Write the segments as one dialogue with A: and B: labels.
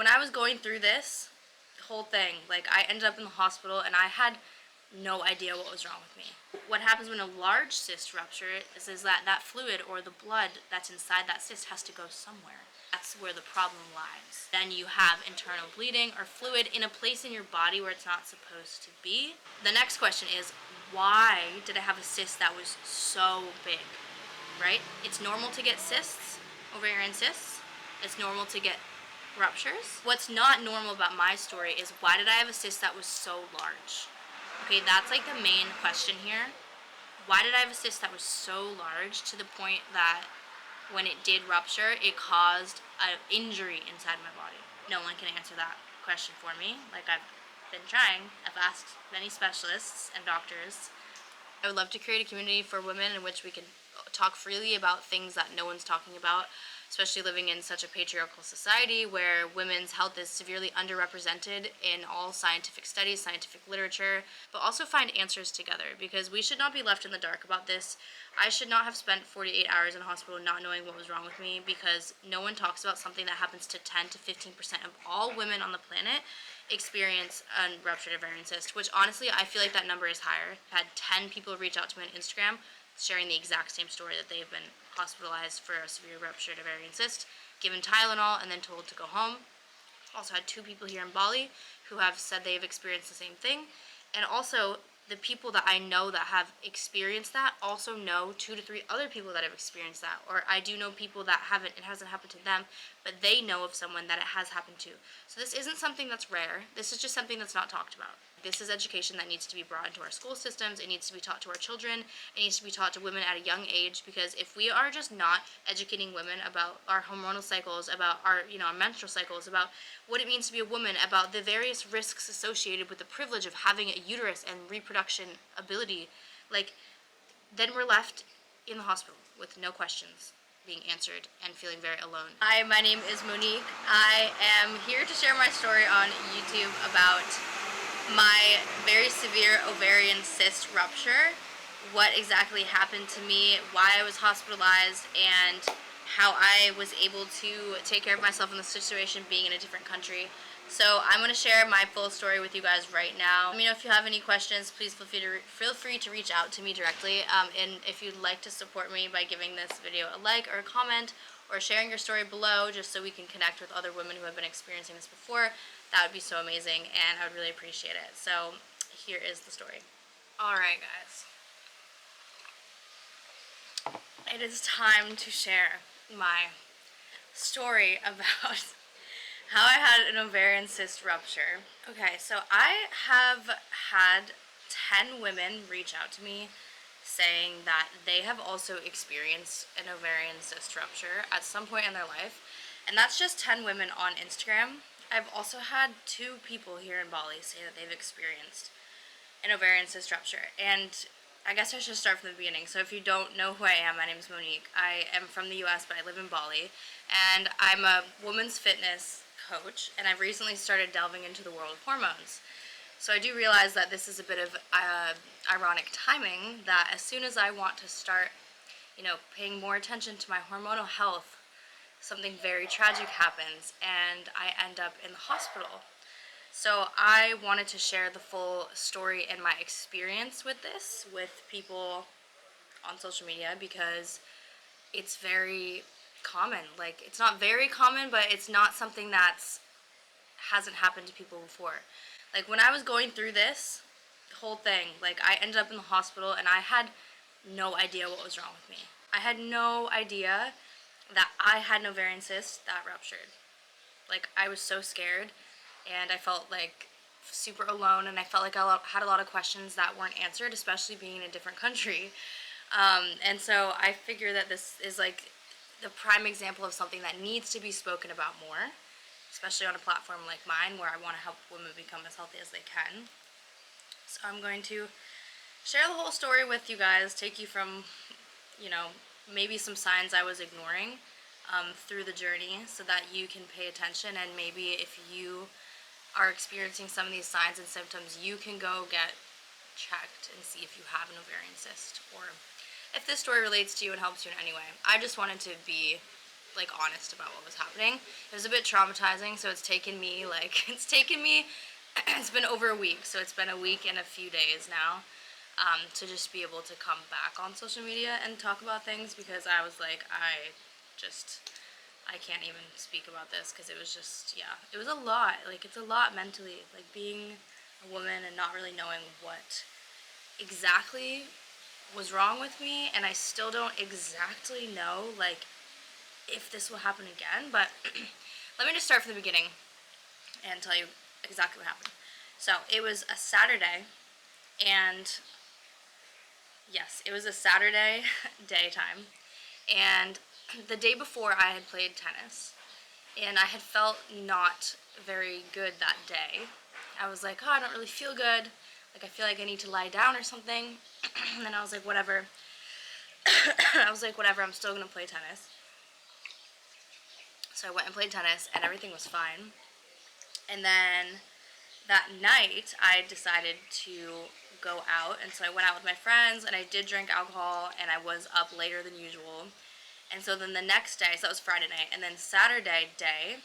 A: When I was going through this whole thing, like, I ended up in the hospital and I had no idea what was wrong with me. What happens when a large cyst rupture is that that fluid or the blood that's inside that cyst has to go somewhere. That's where the problem lies. Then you have internal bleeding or fluid in a place in your body where it's not supposed to be. The next question is, why did I have a cyst that was so big, right? It's normal to get cysts, ovarian cysts. It's normal to get ruptures. What's not normal about my story is, why did I have a cyst that was so large? Okay, that's like the main question here. Why did I have a cyst that was so large to the point that when it did rupture, it caused an injury inside my body? No one can answer that question for me. Like, I've been trying. I've asked many specialists and doctors. I would love to create a community for women in which we can talk freely about things that no one's talking about, especially living in such a patriarchal society where women's health is severely underrepresented in all scientific studies, scientific literature, but also find answers together, because we should not be left in the dark about this. I should not have spent 48 hours in hospital not knowing what was wrong with me, because no one talks about something that happens to 10 to 15% of all women on the planet experience a ruptured ovarian cyst, which honestly I feel like that number is higher. I've had 10 people reach out to me on Instagram sharing the exact same story, that they've been hospitalized for a severe ruptured ovarian cyst, given Tylenol, and then told to go home. Also had 2 people here in Bali who have said they've experienced the same thing. And also, the people that I know that have experienced that also know 2 to 3 other people that have experienced that. Or I do know people that haven't, it hasn't happened to them, but they know of someone that it has happened to. So this isn't something that's rare. This is just something that's not talked about. This is education that needs to be brought into our school systems. It needs to be taught to our children. It needs to be taught to women at a young age, because if we are just not educating women about our hormonal cycles, about our, our menstrual cycles, about what it means to be a woman, about the various risks associated with the privilege of having a uterus and reproduction ability, then we're left in the hospital with no questions being answered and feeling very alone. Hi, my name is Monique. I am here to share my story on YouTube about my very severe ovarian cyst rupture, what exactly happened to me, why I was hospitalized, and how I was able to take care of myself in the situation being in a different country. So I'm going to share my full story with you guys right now. Let me know if you have any questions. Please feel free to reach out to me directly. And if you'd like to support me by giving this video a like or a comment, or sharing your story below, just so we can connect with other women who have been experiencing this before, that would be so amazing, and I would really appreciate it. So here is the story. Alright guys, it is time to share my story about how I had an ovarian cyst rupture. Okay, so I have had 10 women reach out to me saying that they have also experienced an ovarian cyst rupture at some point in their life, and that's just 10 women on Instagram. I've also had 2 people here in Bali say that they've experienced an ovarian cyst rupture, and I guess I should start from the beginning. So if you don't know who I am, my name is Monique. I am from the US, but I live in Bali, and I'm a women's fitness coach, and I've recently started delving into the world of hormones. So I do realize that this is a bit of ironic timing, that as soon as I want to start, paying more attention to my hormonal health, something very tragic happens and I end up in the hospital. So I wanted to share the full story and my experience with this with people on social media, because it's very common. Like, it's not very common, but it's not something that's hasn't happened to people before. Like, when I was going through this whole thing, I ended up in the hospital and I had no idea what was wrong with me. I had no idea that I had an ovarian cyst that ruptured. I was so scared, and I felt super alone, and I felt like I had a lot of questions that weren't answered, especially being in a different country. And so I figure that this is the prime example of something that needs to be spoken about more, especially on a platform like mine where I want to help women become as healthy as they can. So I'm going to share the whole story with you guys, take you from, maybe some signs I was ignoring through the journey, so that you can pay attention, and maybe if you are experiencing some of these signs and symptoms, you can go get checked and see if you have an ovarian cyst, or if this story relates to you and helps you in any way. I just wanted to be like honest about what was happening. It was a bit traumatizing, so it's taken me it's been over a week, so it's been a week and a few days now, to just be able to come back on social media and talk about things, because I was like, I can't even speak about this, because it was just, yeah, it was a lot. Like, it's a lot mentally, like being a woman and not really knowing what exactly was wrong with me, and I still don't exactly know, like, if this will happen again. But let me just start from the beginning and tell you exactly what happened. So it was a Saturday, and yes, it was a Saturday daytime, and the day before I had played tennis, and I had felt not very good that day. I was like, oh, I don't really feel good. Like, I feel like I need to lie down or something. And then I was like, whatever. Whatever, I'm still gonna play tennis. So I went and played tennis, and everything was fine. And then that night, I decided to go out, and so I went out with my friends, and I did drink alcohol, and I was up later than usual. And so then the next day, so that was Friday night, and then Saturday day,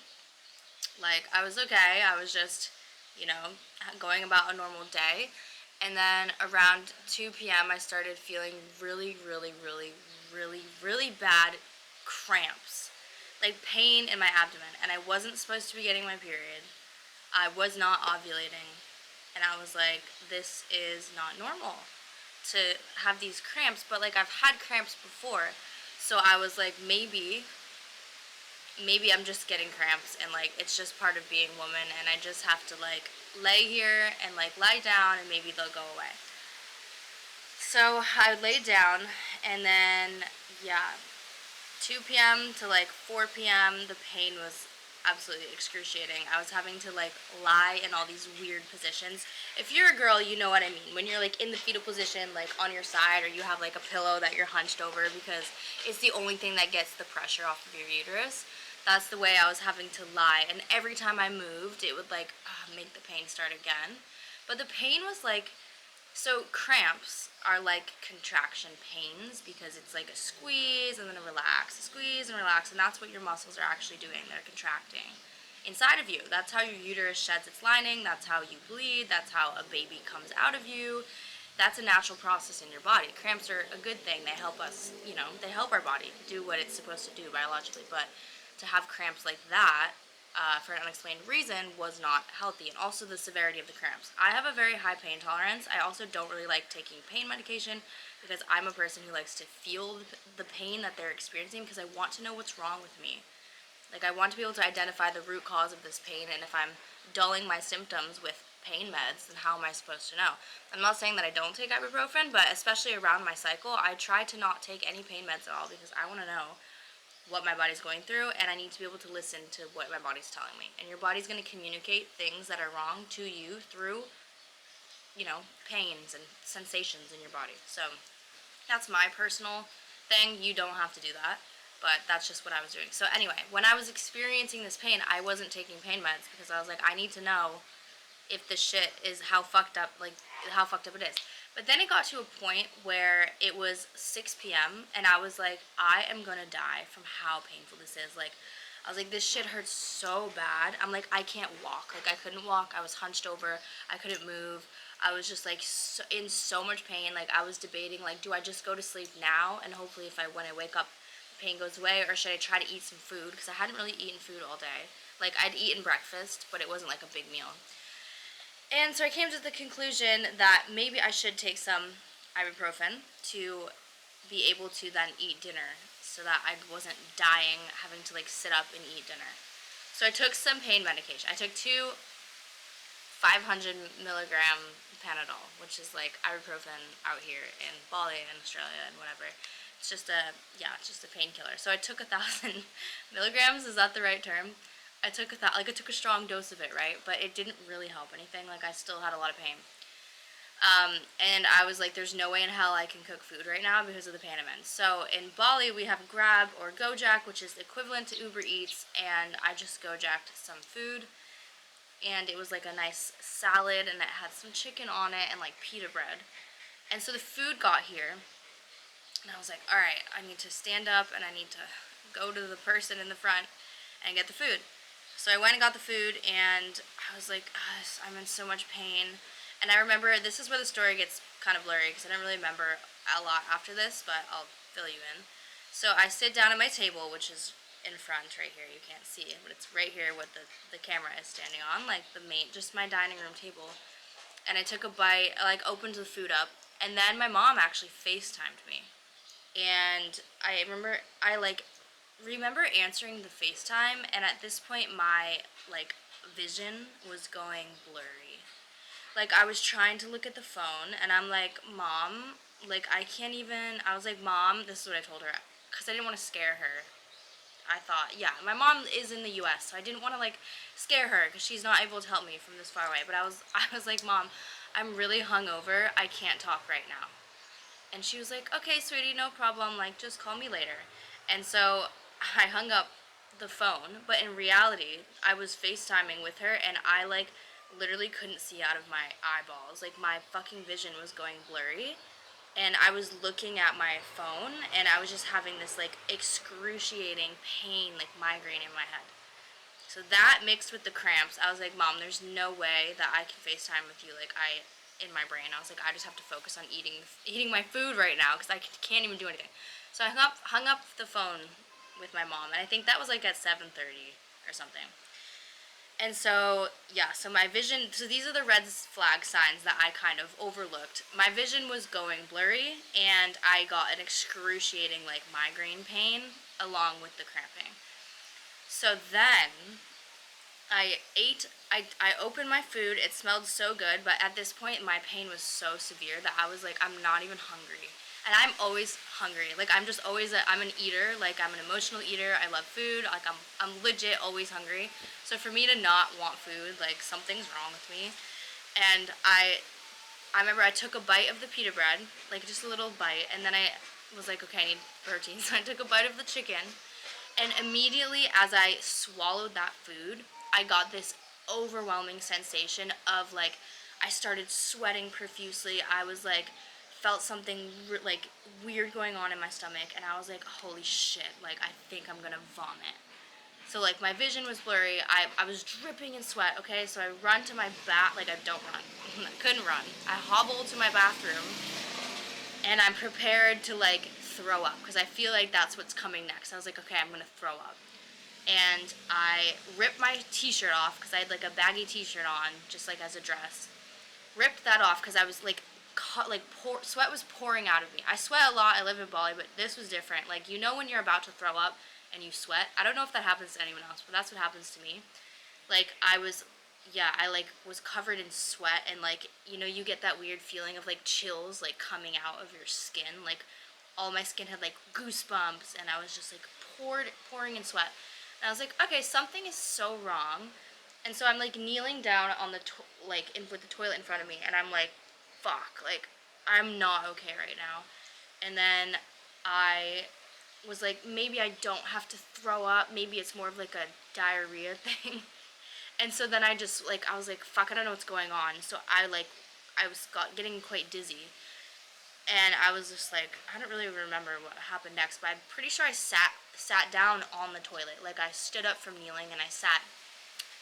A: like, I was okay. I was just, going about a normal day. And then around 2 p.m., I started feeling really, really, really, really, really bad cramps. Like, pain in my abdomen. And I wasn't supposed to be getting my period. I was not ovulating. And I was like, this is not normal to have these cramps. But, like, I've had cramps before. So I was like, maybe I'm just getting cramps, and like it's just part of being woman, and I just have to like lay here and like lie down, and maybe they'll go away. So I laid down, and then, yeah, 2 p.m. to like 4 p.m. the pain was absolutely excruciating. I was having to like lie in all these weird positions. If you're a girl, you know what I mean. When you're like in the fetal position, like on your side, or you have like a pillow that you're hunched over, because it's the only thing that gets the pressure off of your uterus. That's the way I was having to lie, and every time I moved, it would like make the pain start again. But the pain was like, so cramps are like contraction pains, because it's like a squeeze and then a relax, a squeeze and relax, and that's what your muscles are actually doing. They're contracting inside of you. That's how your uterus sheds its lining. That's how you bleed. That's how a baby comes out of you. That's a natural process in your body. Cramps are a good thing. They help us, they help our body do what it's supposed to do biologically. But to have cramps like that, for an unexplained reason, was not healthy. And also the severity of the cramps. I have a very high pain tolerance. I also don't really like taking pain medication, because I'm a person who likes to feel the pain that they're experiencing, because I want to know what's wrong with me. Like, I want to be able to identify the root cause of this pain, and if I'm dulling my symptoms with pain meds, then how am I supposed to know? I'm not saying that I don't take ibuprofen, but especially around my cycle, I try to not take any pain meds at all, because I want to know what my body's going through, and I need to be able to listen to what my body's telling me. And your body's going to communicate things that are wrong to you through, pains and sensations in your body. So that's my personal thing. You don't have to do that, but that's just what I was doing. So anyway, when I was experiencing this pain, I wasn't taking pain meds, because I was like, I need to know if this shit is how fucked up it is. But then it got to a point where it was 6 p.m. and I was like, I am gonna die from how painful this is. Like, I was like, this shit hurts so bad. I'm like, I can't walk. Like, I couldn't walk. I was hunched over. I couldn't move. I was just like in so much pain. Like, I was debating, like, do I just go to sleep now, and hopefully when I wake up, the pain goes away, or should I try to eat some food? Because I hadn't really eaten food all day. Like, I'd eaten breakfast, but it wasn't like a big meal. And so I came to the conclusion that maybe I should take some ibuprofen to be able to then eat dinner, so that I wasn't dying having to like sit up and eat dinner. So I took some pain medication. I took 500 milligram Panadol, which is like ibuprofen out here in Bali and Australia and whatever. It's just a painkiller. So I took 1,000 milligrams. Is that the right term? I took a strong dose of it, right? But it didn't really help anything. Like, I still had a lot of pain. And I was like, there's no way in hell I can cook food right now because of the pain I'm in. So in Bali, we have Grab or Gojek, which is equivalent to Uber Eats, and I just Gojacked some food. And it was like a nice salad, and it had some chicken on it and like pita bread. And so the food got here, and I was like, all right, I need to stand up and I need to go to the person in the front and get the food. So I went and got the food, and I was like, I'm in so much pain. And I remember, this is where the story gets kind of blurry, because I don't really remember a lot after this, but I'll fill you in. So I sit down at my table, which is in front right here. You can't see it, but it's right here what the camera is standing on, like the main, just my dining room table. And I took a bite, I like opened the food up, and then my mom actually FaceTimed me. And I remember answering the FaceTime, and at this point my like vision was going blurry. Like I was trying to look at the phone, and I'm like, Mom, like I can't even. I was like, Mom, this is what I told her, because I didn't want to scare her. I thought, yeah, my mom is in the U.S., so I didn't want to like scare her because she's not able to help me from this far away. But I was like, Mom, I'm really hungover. I can't talk right now. And she was like, okay, sweetie, no problem. Like, just call me later. And so I hung up the phone, but in reality, I was FaceTiming with her, and I like literally couldn't see out of my eyeballs. Like my fucking vision was going blurry, and I was looking at my phone, and I was just having this like excruciating pain, like migraine in my head. So that mixed with the cramps, I was like, Mom, there's no way that I can FaceTime with you. Like in my brain, I was like, I just have to focus on eating my food right now, because I can't even do anything. So I hung up the phone with my mom, and I think that was like at 7:30 or something. And so, yeah, so my vision, so these are the red flag signs that I kind of overlooked. My vision was going blurry, and I got an excruciating, like, migraine pain along with the cramping. So then I opened my food, it smelled so good, but at this point my pain was so severe that I was like, I'm not even hungry. And I'm always hungry. Like I'm just always I'm an eater. Like I'm an emotional eater. I love food. Like I'm legit always hungry. So for me to not want food, like something's wrong with me. And I remember I took a bite of the pita bread, like just a little bite, and then I was like, okay, I need protein. So I took a bite of the chicken, and immediately as I swallowed that food, I got this overwhelming sensation of like, I started sweating profusely. I was like, felt something like weird going on in my stomach, and I was like, holy shit, like I think I'm gonna vomit. So like my vision was blurry. I was dripping in sweat. Okay, so I run to my like I don't run. I couldn't run. I hobble to my bathroom, and I'm prepared to like throw up, because I feel like that's what's coming next. I was like, okay, I'm gonna throw up. And I ripped my t-shirt off, because I had like a baggy t-shirt on, just like as a dress. Ripped that off because I was like, sweat was pouring out of me. I sweat a lot. I live in Bali, but this was different. Like, you know when you're about to throw up and you sweat? I don't know if that happens to anyone else, but that's what happens to me. Like, I like was covered in sweat, and like, you know, you get that weird feeling of like chills like coming out of your skin. Like all my skin had like goosebumps, and I was just like pouring in sweat. And I was like, okay, something is so wrong. And so I'm like kneeling down on the with the toilet in front of me, and I'm like, fuck, like I'm not okay right now. And then I was like, maybe I don't have to throw up. Maybe it's more of like a diarrhea thing. And so then I just like, I was like, fuck, I don't know what's going on. So I was getting quite dizzy. And I was just like, I don't really remember what happened next, but I'm pretty sure I sat down on the toilet. Like I stood up from kneeling and I sat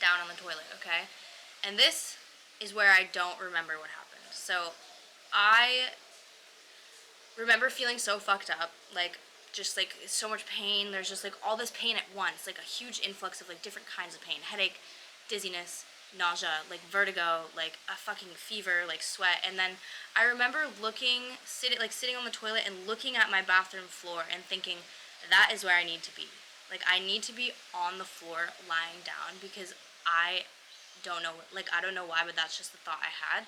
A: down on the toilet, okay? And this is where I don't remember what happened. So I remember feeling so fucked up, like just like so much pain. There's just like all this pain at once, like a huge influx of like different kinds of pain: headache, dizziness, nausea, like vertigo, like a fucking fever, like sweat. And then I remember sitting on the toilet and looking at my bathroom floor and thinking, that is where I need to be. Like I need to be on the floor lying down, because I don't know, like I don't know why, but that's just the thought I had.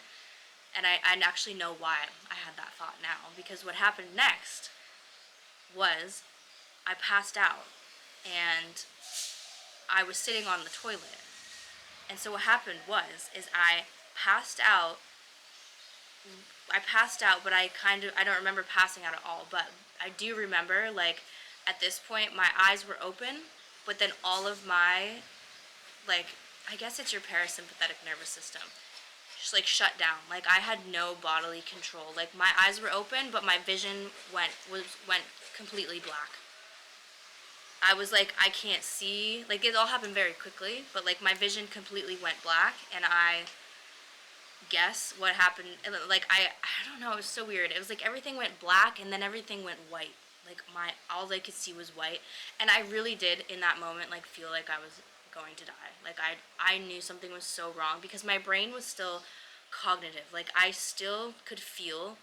A: And I actually know why I had that thought now, because what happened next was I passed out, and I was sitting on the toilet. And so what happened is I passed out, but I don't remember passing out at all, but I do remember, like, at this point, my eyes were open, but then all of my, like, I guess it's your parasympathetic nervous system, just, like, shut down. Like, I had no bodily control. Like, my eyes were open, but my vision went completely black. I was like, I can't see. Like, it all happened very quickly, but like my vision completely went black, and I guess what happened. Like, I don't know. It was so weird. It was like everything went black, and then everything went white. Like, my all I could see was white, and I really did in that moment like feel like I was going to die. Like, I knew something was so wrong because my brain was still cognitive. Like, I still could feel.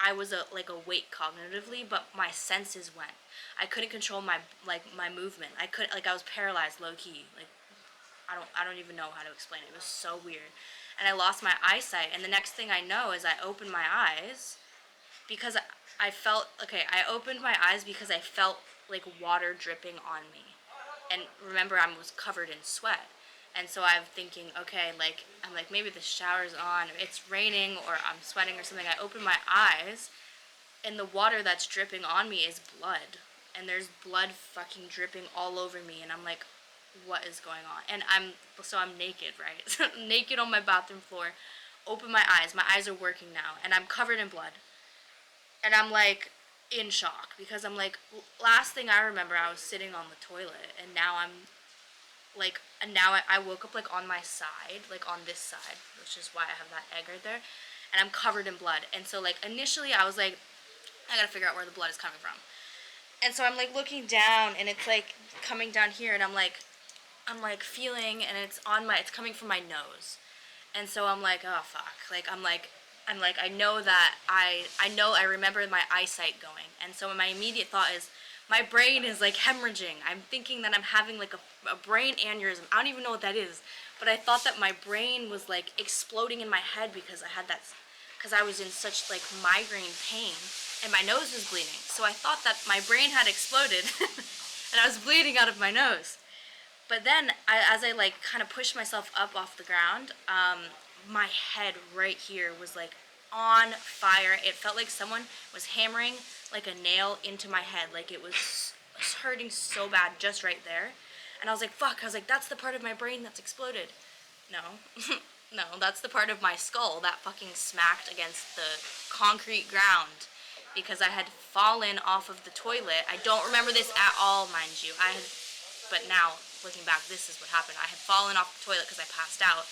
A: I was like awake cognitively, but my senses went. I couldn't control my movement. I could like I was paralyzed low key. Like, I don't even know how to explain it. It was so weird. And I lost my eyesight, and the next thing I know is I opened my eyes because I felt okay, I opened my eyes because I felt like water dripping on me. And remember, I was covered in sweat. And so I'm thinking, okay, like I'm like maybe the shower's on, or it's raining, or I'm sweating or something. I open my eyes, and the water that's dripping on me is blood. And there's blood fucking dripping all over me, and I'm like, what is going on? And I'm naked, right? Naked on my bathroom floor. Open my eyes are working now, and I'm covered in blood. And I'm like in shock because I'm like, last thing I remember, I was sitting on the toilet, and now I'm like, and now I woke up like on my side, like on this side, which is why I have that egg right there, and I'm covered in blood. And so like initially I was like, I gotta figure out where the blood is coming from. And so I'm like looking down, and it's like coming down here, and I'm like feeling, and it's coming from my nose. And so I'm like, oh fuck. Like I'm like I know that I remember my eyesight going. And so my immediate thought is my brain is like hemorrhaging. I'm thinking that I'm having like a brain aneurysm. I don't even know what that is. But I thought that my brain was like exploding in my head because I was in such like migraine pain, and my nose was bleeding. So I thought that my brain had exploded and I was bleeding out of my nose. But then, as I like kind of pushed myself up off the ground, my head right here was like on fire. It felt like someone was hammering like a nail into my head. Like it was hurting so bad just right there. And I was like, fuck. I was like, that's the part of my brain that's exploded. No. No, that's the part of my skull that fucking smacked against the concrete ground because I had fallen off of the toilet. I don't remember this at all, mind you. But now, looking back, this is what happened. I had fallen off the toilet because I passed out.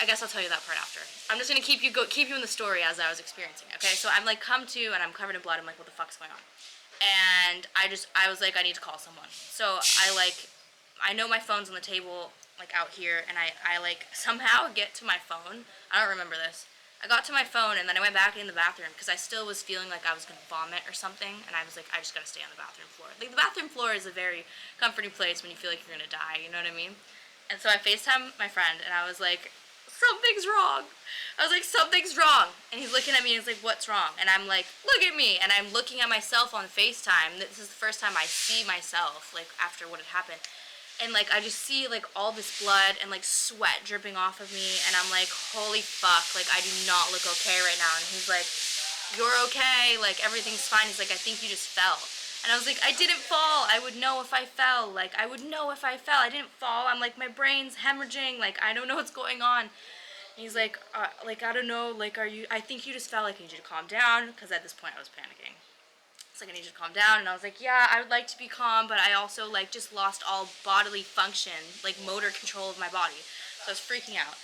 A: I guess I'll tell you that part after. I'm just gonna keep you in the story as I was experiencing. Okay, so I'm like come to, and I'm covered in blood. I'm like, what the fuck's going on? And I was like, I need to call someone. So I know my phone's on the table like out here, and I like somehow get to my phone. I don't remember this. I got to my phone, and then I went back in the bathroom because I still was feeling like I was gonna vomit or something, and I was like, I just gotta stay on the bathroom floor. Like the bathroom floor is a very comforting place when you feel like you're gonna die. You know what I mean? And so I FaceTime my friend, and I was like, something's wrong. I was like, something's wrong. And he's looking at me and he's like, what's wrong? And I'm like, look at me. And I'm looking at myself on FaceTime. This is the first time I see myself, like, after what had happened. And, like, I just see, like, all this blood and, like, sweat dripping off of me. And I'm like, holy fuck. Like, I do not look okay right now. And he's like, you're okay. Like, everything's fine. He's like, I think you just fell. And I was like, I didn't fall. I would know if I fell. Like, I would know if I fell. I didn't fall. I'm like, my brain's hemorrhaging. Like, I don't know what's going on. And he's like, I don't know. Like, I think you just fell. Like, I need you to calm down. Because at this point, I was panicking. It's like, I need you to calm down. And I was like, yeah, I would like to be calm. But I also, like, just lost all bodily function, like, motor control of my body. So I was freaking out.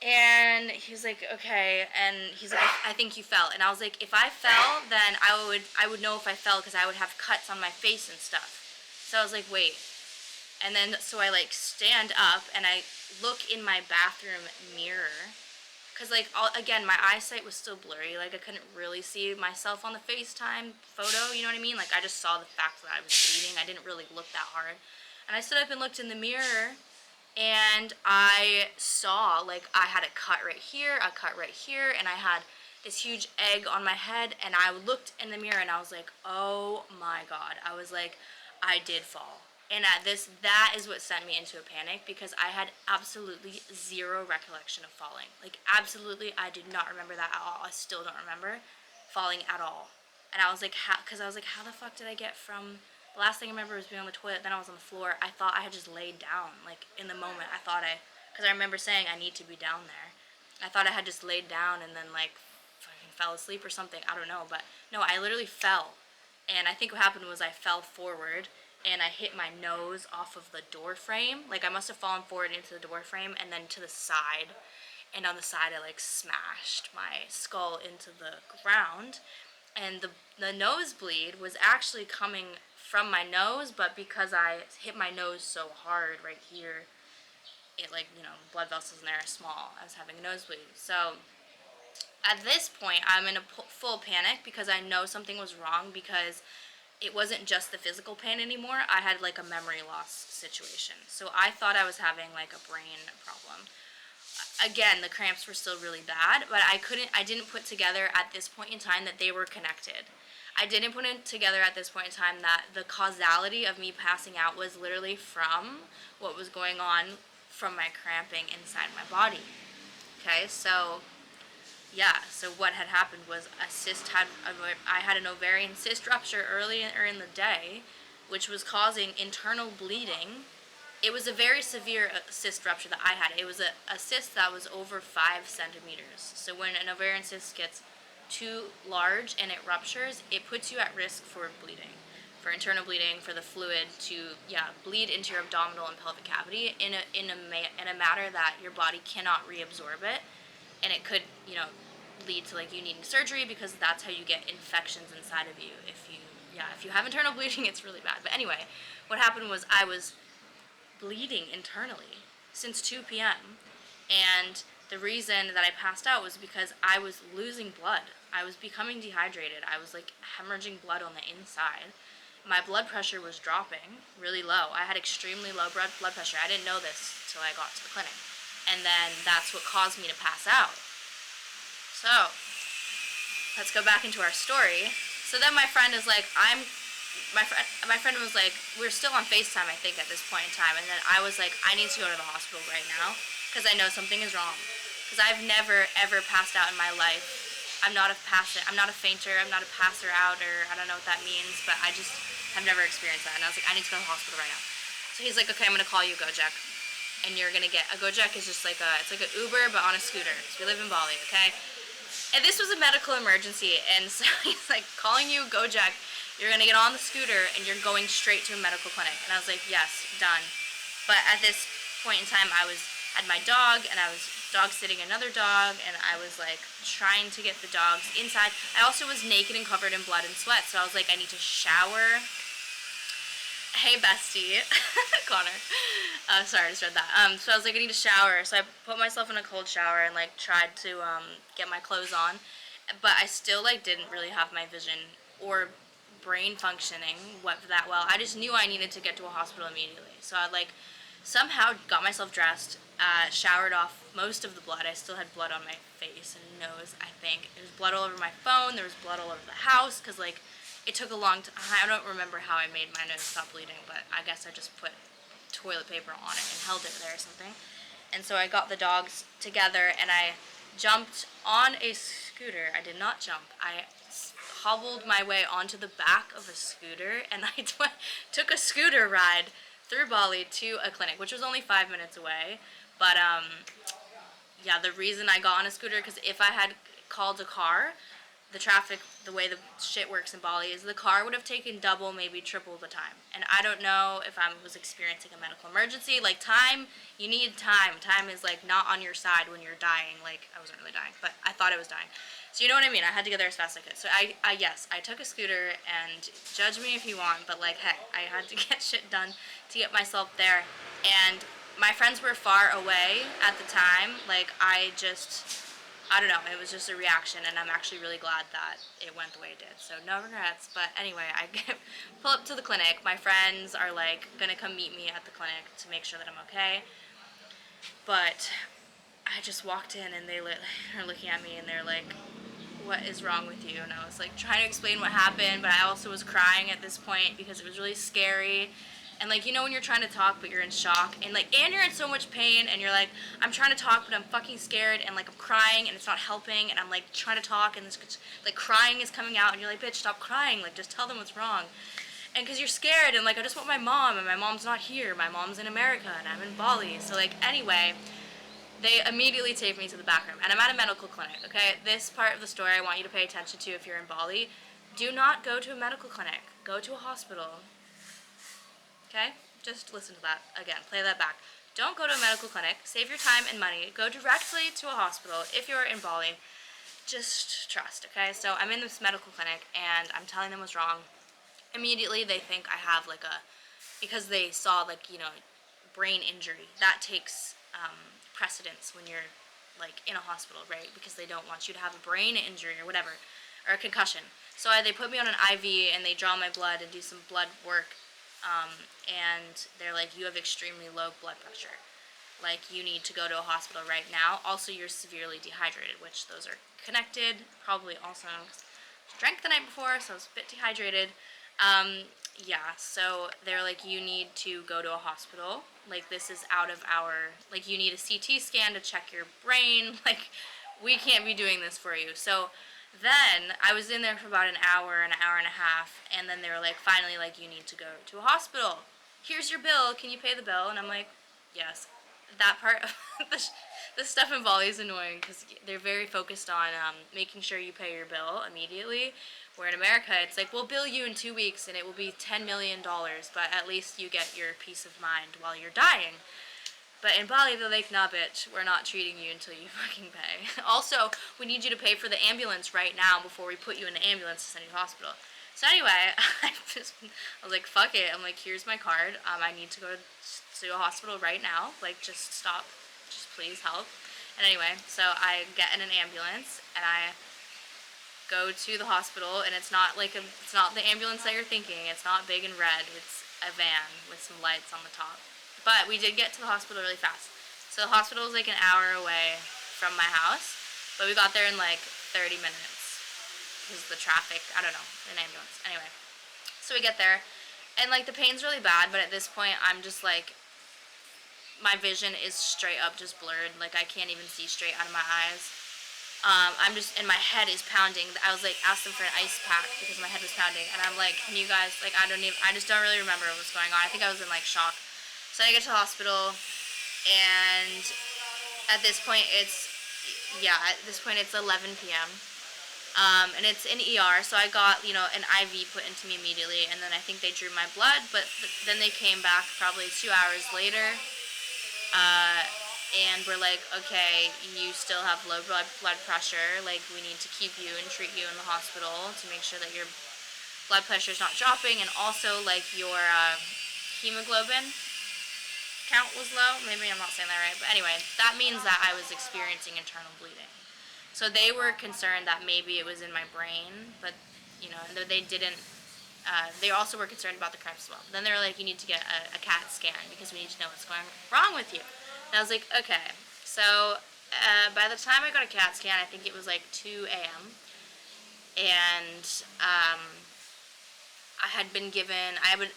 A: And he's like, okay, and he's like, I think you fell. And I was like, if I fell, then I would know if I fell because I would have cuts on my face and stuff. So I was like, wait. And then, so I like stand up and I look in my bathroom mirror. Because like, again, my eyesight was still blurry. Like I couldn't really see myself on the FaceTime photo, you know what I mean? Like I just saw the fact that I was bleeding. I didn't really look that hard. And I stood up and looked in the mirror. And I saw, like, I had a cut right here, and I had this huge egg on my head, and I looked in the mirror, and I was like, oh my god. I was like, I did fall. And that is what sent me into a panic, because I had absolutely zero recollection of falling. Like, absolutely, I did not remember that at all. I still don't remember falling at all. And I was like, because I was like, how the fuck did I get from... The last thing I remember was being on the toilet, then I was on the floor. I thought I had just laid down, like, in the moment. Because I remember saying I need to be down there. I thought I had just laid down and then, like, fucking fell asleep or something. I don't know, but no, I literally fell. and I think what happened was I fell forward and I hit my nose off of the door frame. Like, I must have fallen forward into the door frame and then to the side, and on the side I like smashed my skull into the ground, and the nosebleed was actually coming from my nose, but because I hit my nose so hard right here, it, like, you know, blood vessels in there are small. I was having a nosebleed. So at this point, I'm in a full panic because I know something was wrong, because it wasn't just the physical pain anymore. I had like a memory loss situation. So I thought I was having like a brain problem. Again, the cramps were still really bad, but I didn't put together at this point in time that they were connected. I didn't put it together at this point in time that the causality of me passing out was literally from what was going on from my cramping inside my body. Okay, so yeah, so what had happened was I had an ovarian cyst rupture earlier in the day, which was causing internal bleeding. It was a very severe cyst rupture that I had. It was a cyst that was over 5 centimeters. So when an ovarian cyst gets too large and it ruptures, it puts you at risk for bleeding, for internal bleeding, for the fluid to bleed into your abdominal and pelvic cavity in a manner that your body cannot reabsorb it, and it could lead to like you needing surgery, because that's how you get infections inside of you. If you have internal bleeding, it's really bad. But anyway, what happened was I was bleeding internally since 2 p.m. and the reason that I passed out was because I was losing blood. I was becoming dehydrated. I was like hemorrhaging blood on the inside. My blood pressure was dropping really low. I had extremely low blood pressure. I didn't know this till I got to the clinic. And then that's what caused me to pass out. So, let's go back into our story. So then my friend is like, my friend was like, we're still on FaceTime, I think, at this point in time. And then I was like, I need to go to the hospital right now because I know something is wrong. Because I've never, ever passed out in my life. I'm not a fainter. I'm not a passer out, or I don't know what that means, but I just have never experienced that. And I was like, I need to go to the hospital right now. So he's like, okay, I'm going to call you a Gojek. And you're going to get, a Gojek is just like it's like an Uber, but on a scooter. So we live in Bali, okay? And this was a medical emergency, and so he's like, calling you Gojek, you're going to get on the scooter, and you're going straight to a medical clinic. And I was like, yes, done. But at this point in time, I had my dog, and I was dog sitting another dog, and I was like trying to get the dogs inside. I also was naked and covered in blood and sweat, so I was like, I need to shower. Hey, bestie. Connor. Sorry, I just read that. So I was like, I need to shower. So I put myself in a cold shower and like tried to get my clothes on, but I still like didn't really have my vision or brain functioning that well. I just knew I needed to get to a hospital immediately. So I like somehow got myself dressed, showered off most of the blood. I still had blood on my face and nose, I think. There was blood all over my phone. There was blood all over the house because like it took a long time. I don't remember how I made my nose stop bleeding, but I guess I just put toilet paper on it and held it there or something. And so I got the dogs together and I jumped on a scooter. I did not jump. I hobbled my way onto the back of a scooter, and I took a scooter ride through Bali to a clinic, which was only 5 minutes away. But the reason I got on a scooter, because if I had called a car, the traffic, the way the shit works in Bali is the car would have taken double, maybe triple the time. And I don't know if I was experiencing a medical emergency. Like time, you need time. Time is like not on your side when you're dying. Like I wasn't really dying, but I thought I was dying. So you know what I mean? I had to get there as fast as I could. So I took a scooter, and judge me if you want, but like heck, I had to get shit done to get myself there. And my friends were far away at the time. Like I don't know, it was just a reaction, and I'm actually really glad that it went the way it did. So no regrets. But anyway, I pull up to the clinic. My friends are like gonna come meet me at the clinic to make sure that I'm okay. But I just walked in, and they are looking at me, and they're like, what is wrong with you? And I was like trying to explain what happened, but I also was crying at this point because it was really scary. And like, you know when you're trying to talk but you're in shock, and you're in so much pain, and you're like, I'm trying to talk but I'm fucking scared, and like I'm crying and it's not helping, and I'm like trying to talk and this like crying is coming out, and you're like, bitch, stop crying, like just tell them what's wrong. And because you're scared, and like I just want my mom, and my mom's not here, my mom's in America and I'm in Bali. So like anyway, they immediately take me to the back room, and I'm at a medical clinic, okay? This part of the story I want you to pay attention to if you're in Bali. Do not go to a medical clinic. Go to a hospital. Okay? Just listen to that again. Play that back. Don't go to a medical clinic. Save your time and money. Go directly to a hospital if you're in Bali. Just trust, okay? So I'm in this medical clinic and I'm telling them what's wrong. Immediately they think I have like a, because they saw like, you know, brain injury. That takes precedence when you're like in a hospital, right? Because they don't want you to have a brain injury or whatever, or a concussion. So they put me on an IV and they draw my blood and do some blood work. And they're like, you have extremely low blood pressure. Like, you need to go to a hospital right now. Also, you're severely dehydrated, which those are connected. Probably also drank the night before, so I was a bit dehydrated. Yeah, so they're like, you need to go to a hospital. Like, this is out of our, like, you need a CT scan to check your brain. Like, we can't be doing this for you. So then I was in there for about an hour and a half, and then they were like, finally, like, you need to go to a hospital. Here's your bill. Can you pay the bill? And I'm like, yes. That part of the stuff in Bali is annoying because they're very focused on making sure you pay your bill immediately. Where in America, it's like, we'll bill you in 2 weeks and it will be $10 million, but at least you get your peace of mind while you're dying. But in Bali, they're like, nah, bitch, we're not treating you until you fucking pay. Also, we need you to pay for the ambulance right now before we put you in the ambulance to send you to the hospital. So anyway, I was like, fuck it. I'm like, here's my card. I need to go to a hospital right now. Like, just stop. Just please help. And anyway, so I get in an ambulance and I go to the hospital, and it's not like it's not the ambulance that you're thinking. It's not big and red. It's a van with some lights on the top. But we did get to the hospital really fast. So the hospital is like an hour away from my house, but we got there in like 30 minutes because the traffic, I don't know, an ambulance. Anyway, so we get there, and like the pain's really bad, but at this point I'm just like, my vision is straight up just blurred. Like, I can't even see straight out of my eyes. I'm just, and my head is pounding. I was like, asked them for an ice pack because my head was pounding, and I'm like, can you guys, like, I just don't really remember what was going on. I think I was in like shock. So I get to the hospital, and at this point it's 11 p.m. And it's in ER, so I got, you know, an IV put into me immediately, and then I think they drew my blood, but then they came back probably 2 hours later, and we're like, okay, you still have low blood pressure, like, we need to keep you and treat you in the hospital to make sure that your blood pressure is not dropping, and also, like, your hemoglobin count was low. Maybe I'm not saying that right, but anyway, that means that I was experiencing internal bleeding. So they were concerned that maybe it was in my brain, but, you know, they didn't. They also were concerned about the cramps as well. Then they were like, you need to get a CAT scan because we need to know what's going wrong with you. And I was like, okay. So by the time I got a CAT scan, I think it was like 2 a.m. And I had been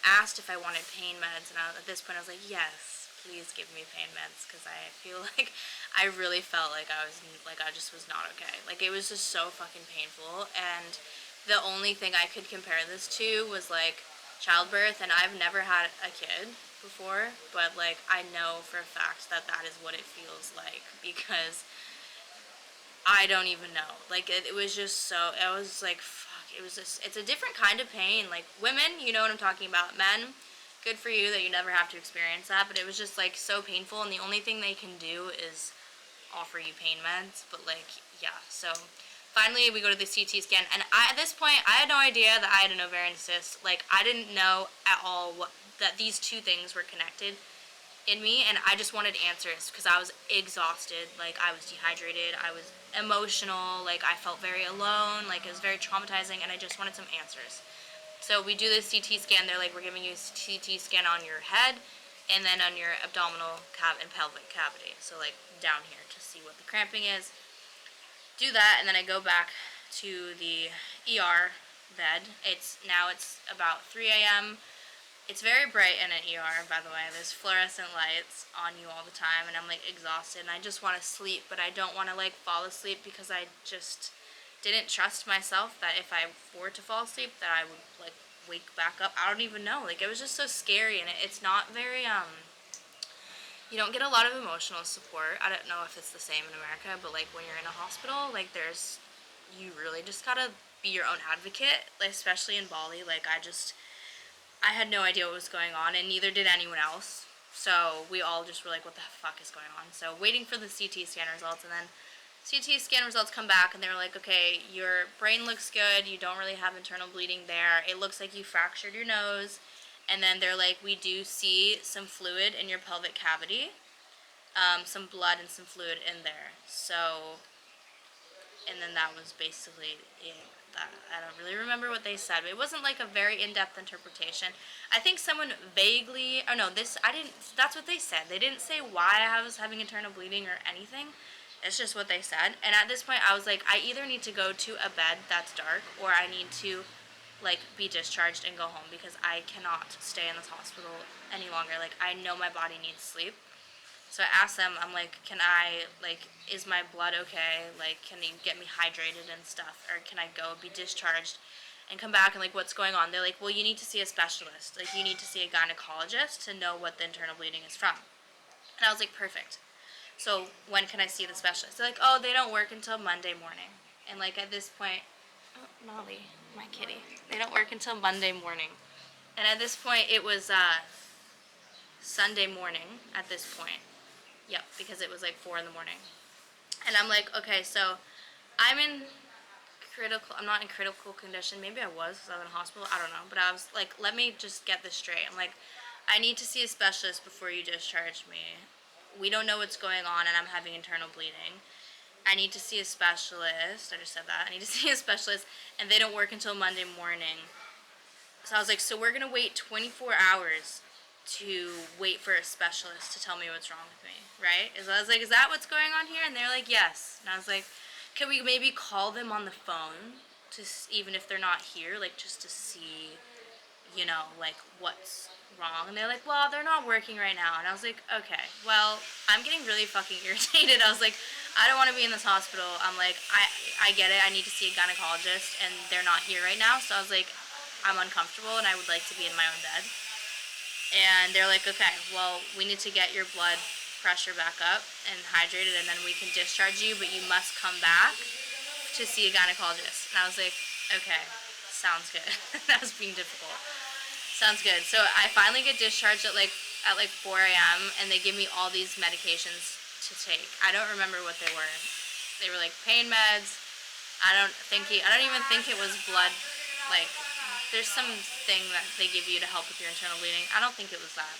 A: asked if I wanted pain meds, and at this point I was like, yes, please give me pain meds, because I feel like I really felt like I just was not okay. Like, it was just so fucking painful, and the only thing I could compare this to was like childbirth, and I've never had a kid before, but like, I know for a fact that that is what it feels like, because I don't even know. Like, it was just so, I was like, fuck, it's a different kind of pain. Like, women, you know what I'm talking about. Men, good for you that you never have to experience that, but it was just like so painful, and the only thing they can do is offer you pain meds. But like, yeah, so finally we go to the CT scan, and at this point I had no idea that I had an ovarian cyst. Like, I didn't know at all that these two things were connected in me, and I just wanted answers because I was exhausted. Like, I was dehydrated, I was emotional, like, I felt very alone, like, it was very traumatizing, and I just wanted some answers. So we do this CT scan. They're like, we're giving you a CT scan on your head and then on your abdominal and pelvic cavity, so like down here, to see what the cramping is. Do that, and then I go back to the ER bed. It's about 3 a.m. It's very bright in an ER, by the way. There's fluorescent lights on you all the time, and I'm like exhausted, and I just want to sleep, but I don't want to like fall asleep because I just didn't trust myself that if I were to fall asleep that I would like wake back up. I don't even know. Like, it was just so scary, and it's not very you don't get a lot of emotional support. I don't know if it's the same in America, but like when you're in a hospital, like you really just gotta be your own advocate, like, especially in Bali. Like, I had no idea what was going on, and neither did anyone else. So we all just were like, what the fuck is going on? So waiting for the CT scan results, and then CT scan results come back, and they're like, okay, your brain looks good, you don't really have internal bleeding there, it looks like you fractured your nose, and then they're like, we do see some fluid in your pelvic cavity, some blood and some fluid in there. So, and then that was basically it. That, I don't really remember what they said, but it wasn't like a very in-depth interpretation. I think someone vaguely, oh no, I didn't, that's what they said. They didn't say why I was having internal bleeding or anything. It's just what they said. And at this point, I was like, I either need to go to a bed that's dark, or I need to, like, be discharged and go home, because I cannot stay in this hospital any longer. Like, I know my body needs sleep. So I asked them, I'm like, is my blood okay? Like, can you get me hydrated and stuff? Or can I go be discharged and come back, and, like, what's going on? They're like, well, you need to see a specialist. Like, you need to see a gynecologist to know what the internal bleeding is from. And I was like, perfect. So when can I see the specialist? They're like, oh, they don't work until Monday morning. And, like, at this point, oh, Molly, my kitty. They don't work until Monday morning. And at this point, it was Sunday morning at this point. Yep, because it was like 4 in the morning. And I'm like, okay, so I'm not in critical condition. Maybe I was, because I was in a hospital. I don't know. But I was like, let me just get this straight. I'm like, I need to see a specialist before you discharge me. We don't know what's going on, and I'm having internal bleeding. I need to see a specialist. I just said that. I need to see a specialist, and they don't work until Monday morning. So I was like, so we're going to wait 24 hours to wait for a specialist to tell me what's wrong with me, right? I was like, is that what's going on here? And they're like, yes. And I was like, can we maybe call them on the phone, even if they're not here, like, just to see, you know, like, what's wrong? And they're like, well, they're not working right now. And I was like, okay, well, I'm getting really fucking irritated. I was like, I don't want to be in this hospital. I'm like, I get it. I need to see a gynecologist, and they're not here right now. So I was like, I'm uncomfortable, and I would like to be in my own bed. And they're like, okay, well, we need to get your blood pressure back up and hydrated, and then we can discharge you, but you must come back to see a gynecologist. And I was like, okay, sounds good. That was being difficult. Sounds good. So I finally get discharged at like 4 a.m. and they give me all these medications to take. I don't remember what they were. They were like pain meds. I don't even think it was blood, like, there's some thing that they give you to help with your internal bleeding. I don't think it was that.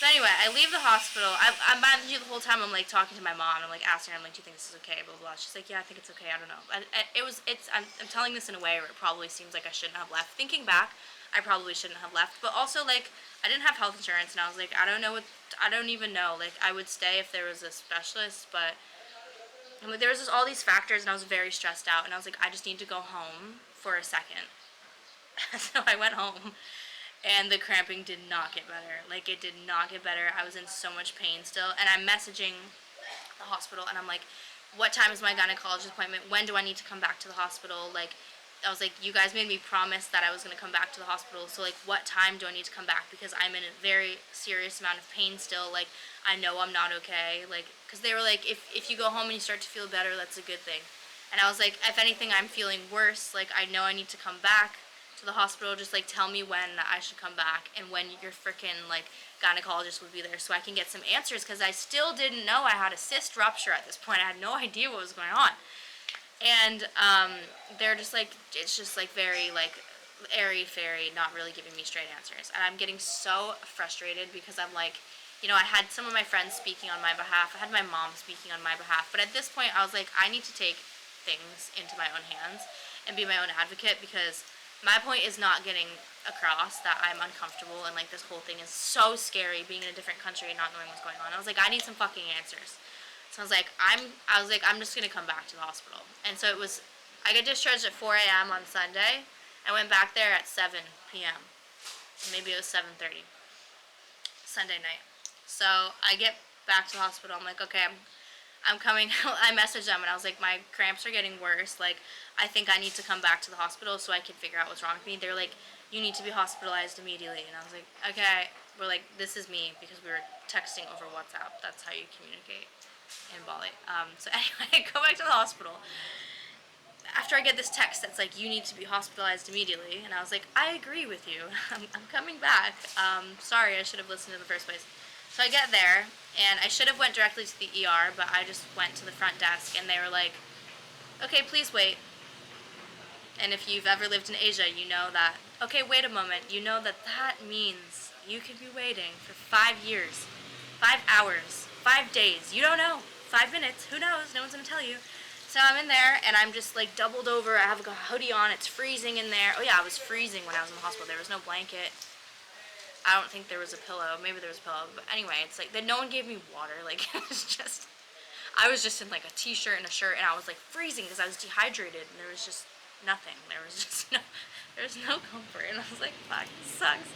A: But anyway, I leave the hospital. I'm mind you, the whole time I'm like talking to my mom. I'm like asking her, I'm like, do you think this is okay? Blah blah blah. She's like, yeah, I think it's okay. I don't know. I'm telling this in a way where it probably seems like I shouldn't have left. Thinking back, I probably shouldn't have left. But also, like, I didn't have health insurance, and I was like, I don't even know. Like, I would stay if there was a specialist, but there was just all these factors, and I was very stressed out. And I was like, I just need to go home for a second. So I went home, and the cramping did not get better. Like, it did not get better. I was in so much pain still, and I'm messaging the hospital, and I'm like, what time is my gynecologist appointment? When do I need to come back to the hospital? Like, I was like, you guys made me promise that I was going to come back to the hospital, so, like, what time do I need to come back? Because I'm in a very serious amount of pain still. Like, I know I'm not okay. Like, because they were like, if you go home and you start to feel better, that's a good thing. And I was like, if anything, I'm feeling worse. Like, I know I need to come back to the hospital. Just, like, tell me when I should come back and when your freaking, like, gynecologist would be there so I can get some answers, because I still didn't know I had a cyst rupture at this point. I had no idea what was going on. And they're just like, it's just like very like airy-fairy, not really giving me straight answers. And I'm getting so frustrated because I'm like, you know, I had some of my friends speaking on my behalf. I had my mom speaking on my behalf. But at this point, I was like, I need to take things into my own hands and be my own advocate, because my point is not getting across that I'm uncomfortable and like this whole thing is so scary, being in a different country and not knowing what's going on. I was like, I need some fucking answers. So I was like, I'm just gonna come back to the hospital. And so I got discharged at 4 a.m. on Sunday. I went back there at 7 p.m. Maybe it was 7:30. Sunday night. So I get back to the hospital. I'm like, okay, I'm coming. I messaged them and I was like, my cramps are getting worse. Like, I think I need to come back to the hospital so I can figure out what's wrong with me. They're like, you need to be hospitalized immediately. And I was like, okay. We're like, this is me, because we were texting over WhatsApp. That's how you communicate in Bali. So anyway, I go back to the hospital. after I get this text that's like, you need to be hospitalized immediately, and I was like, I agree with you. I'm coming back. Sorry, I should have listened in the first place. So I get there, and I should have went directly to the ER, but I just went to the front desk, and they were like, okay, please wait. And if you've ever lived in Asia, you know that, okay, wait a moment, you know that that means you could be waiting for 5 years, 5 hours, 5 days, you don't know, 5 minutes, who knows, no one's gonna tell you. So I'm in there, and I'm just like doubled over, I have a hoodie on, it's freezing in there. Oh yeah, I was freezing when I was in the hospital, there was no blanket. I don't think there was a pillow, maybe there was a pillow, but anyway, it's like, no one gave me water, like, it was just, I was just in like a t-shirt and a shirt, and I was like freezing because I was dehydrated, and there was just nothing. There was no comfort, and I was like, fuck, this sucks.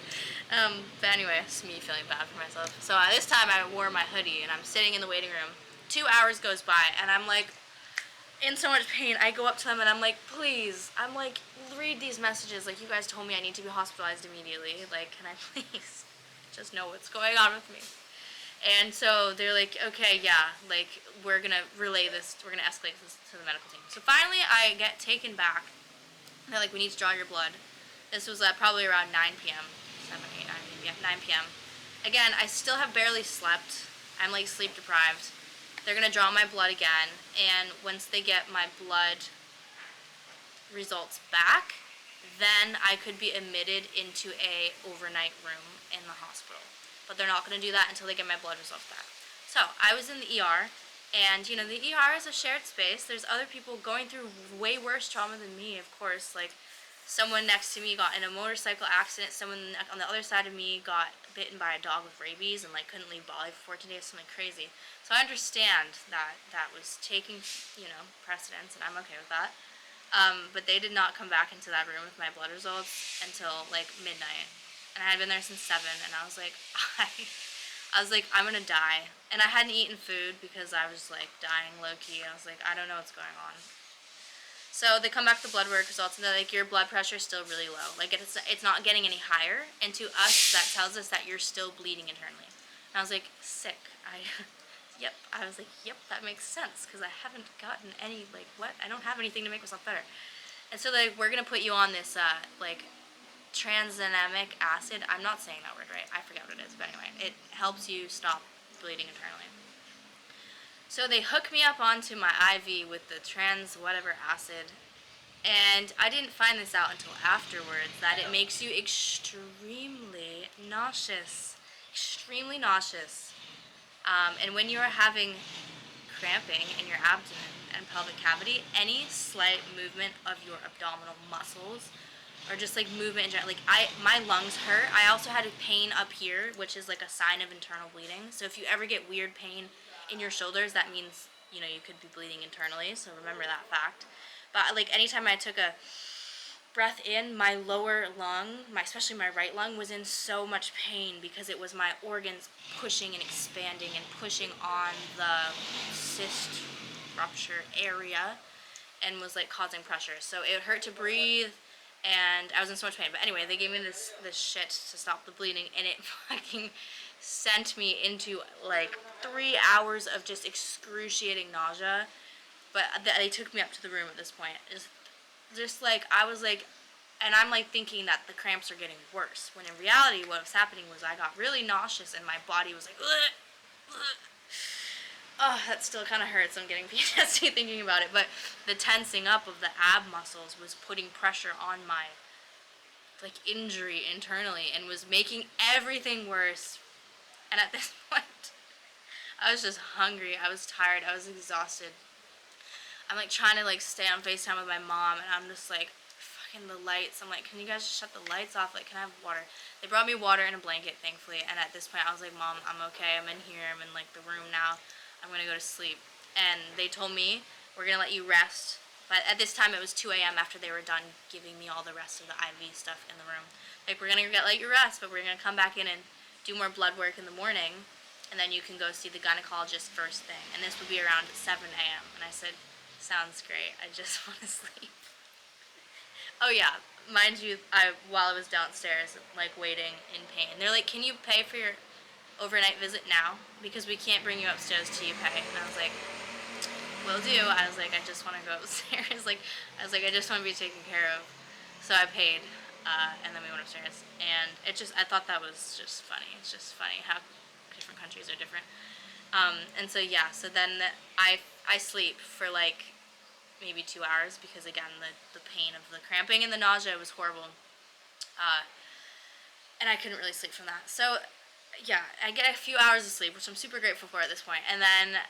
A: But anyway, it's me feeling bad for myself. So this time I wore my hoodie, and I'm sitting in the waiting room. 2 hours goes by, and I'm like in so much pain. I go up to them, and I'm like, please, I'm like, read these messages. Like, you guys told me I need to be hospitalized immediately. Like, can I please just know what's going on with me? And so they're like, okay, yeah, like, we're gonna relay this, we're gonna escalate this to the medical team. So finally I get taken back. They're like, we need to draw your blood. This was probably around 9 p.m. 7, 8, 9, yeah, 9 p.m. Again, I still have barely slept. I'm like sleep deprived. They're gonna draw my blood again, and once they get my blood results back, then I could be admitted into a overnight room in the hospital. But they're not going to do that until they get my blood results back. So I was in the ER, and you know, the ER is a shared space. There's other people going through way worse trauma than me, of course. Like, someone next to me got in a motorcycle accident, someone on the other side of me got bitten by a dog with rabies and like couldn't leave Bali for 14 days, something crazy. So I understand that that was taking, you know, precedence, and I'm okay with that. But they did not come back into that room with my blood results until like midnight. And I had been there since 7, and I was like, I'm gonna die. And I hadn't eaten food because I was like dying low-key. I was like, I don't know what's going on. So they come back with the blood work results, and they're like, your blood pressure is still really low. Like, it's not getting any higher, and to us, that tells us that you're still bleeding internally. And I was like, sick. Yep. I was like, yep, that makes sense, because I haven't gotten any, like, what? I don't have anything to make myself better. And so, like, we're gonna put you on this, like, tranexamic acid. I'm not saying that word right. I forget what it is, but anyway, it helps you stop bleeding internally. So they hook me up onto my IV with the trans whatever acid, and I didn't find this out until afterwards, that it makes you extremely nauseous. Extremely nauseous. And when you are having cramping in your abdomen and pelvic cavity, any slight movement of your abdominal muscles, or just like movement in general, like my lungs hurt. I also had a pain up here, which is like a sign of internal bleeding. So if you ever get weird pain in your shoulders, that means, you know, you could be bleeding internally. So remember that fact. But like anytime I took a breath in, my lower lung, especially my right lung, was in so much pain because it was my organs pushing and expanding and pushing on the cyst rupture area, and was like causing pressure. So it hurt to breathe, and I was in so much pain. But anyway, they gave me this shit to stop the bleeding, and it fucking sent me into like 3 hours of just excruciating nausea. But they took me up to the room at this point. It's just like, I was like, and I'm like thinking that the cramps are getting worse, when in reality what was happening was I got really nauseous, and my body was like, ugh, ugh. Oh, that still kind of hurts. I'm getting PTSD thinking about it. But the tensing up of the ab muscles was putting pressure on my like injury internally, and was making everything worse. And at this point, I was just hungry. I was tired. I was exhausted. I'm like trying to like stay on FaceTime with my mom, and I'm just like, fucking the lights. I'm like, can you guys just shut the lights off? Like, can I have water? They brought me water and a blanket, thankfully. And at this point, I was like, Mom, I'm okay. I'm in here. I'm in like the room now. I'm gonna go to sleep. And they told me, we're gonna let you rest. But at this time, it was 2 a.m. after they were done giving me all the rest of the IV stuff in the room. Like, we're gonna let you rest, but we're gonna come back in and do more blood work in the morning, and then you can go see the gynecologist first thing. And this would be around 7 a.m. And I said, sounds great. I just want to sleep. Oh yeah, mind you, while I was downstairs, like waiting in pain, they're like, can you pay for your overnight visit now? Because we can't bring you upstairs till you pay. And I was like, will do. I was like, I just want to go upstairs. Like, I was like, I just want to be taken care of. So I paid, and then we went upstairs. And I thought that was just funny. It's just funny how different countries are different. And so yeah, so then I sleep for like maybe 2 hours because again the pain of the cramping and the nausea was horrible, and I couldn't really sleep from that. So yeah, I get a few hours of sleep, which I'm super grateful for at this point, and then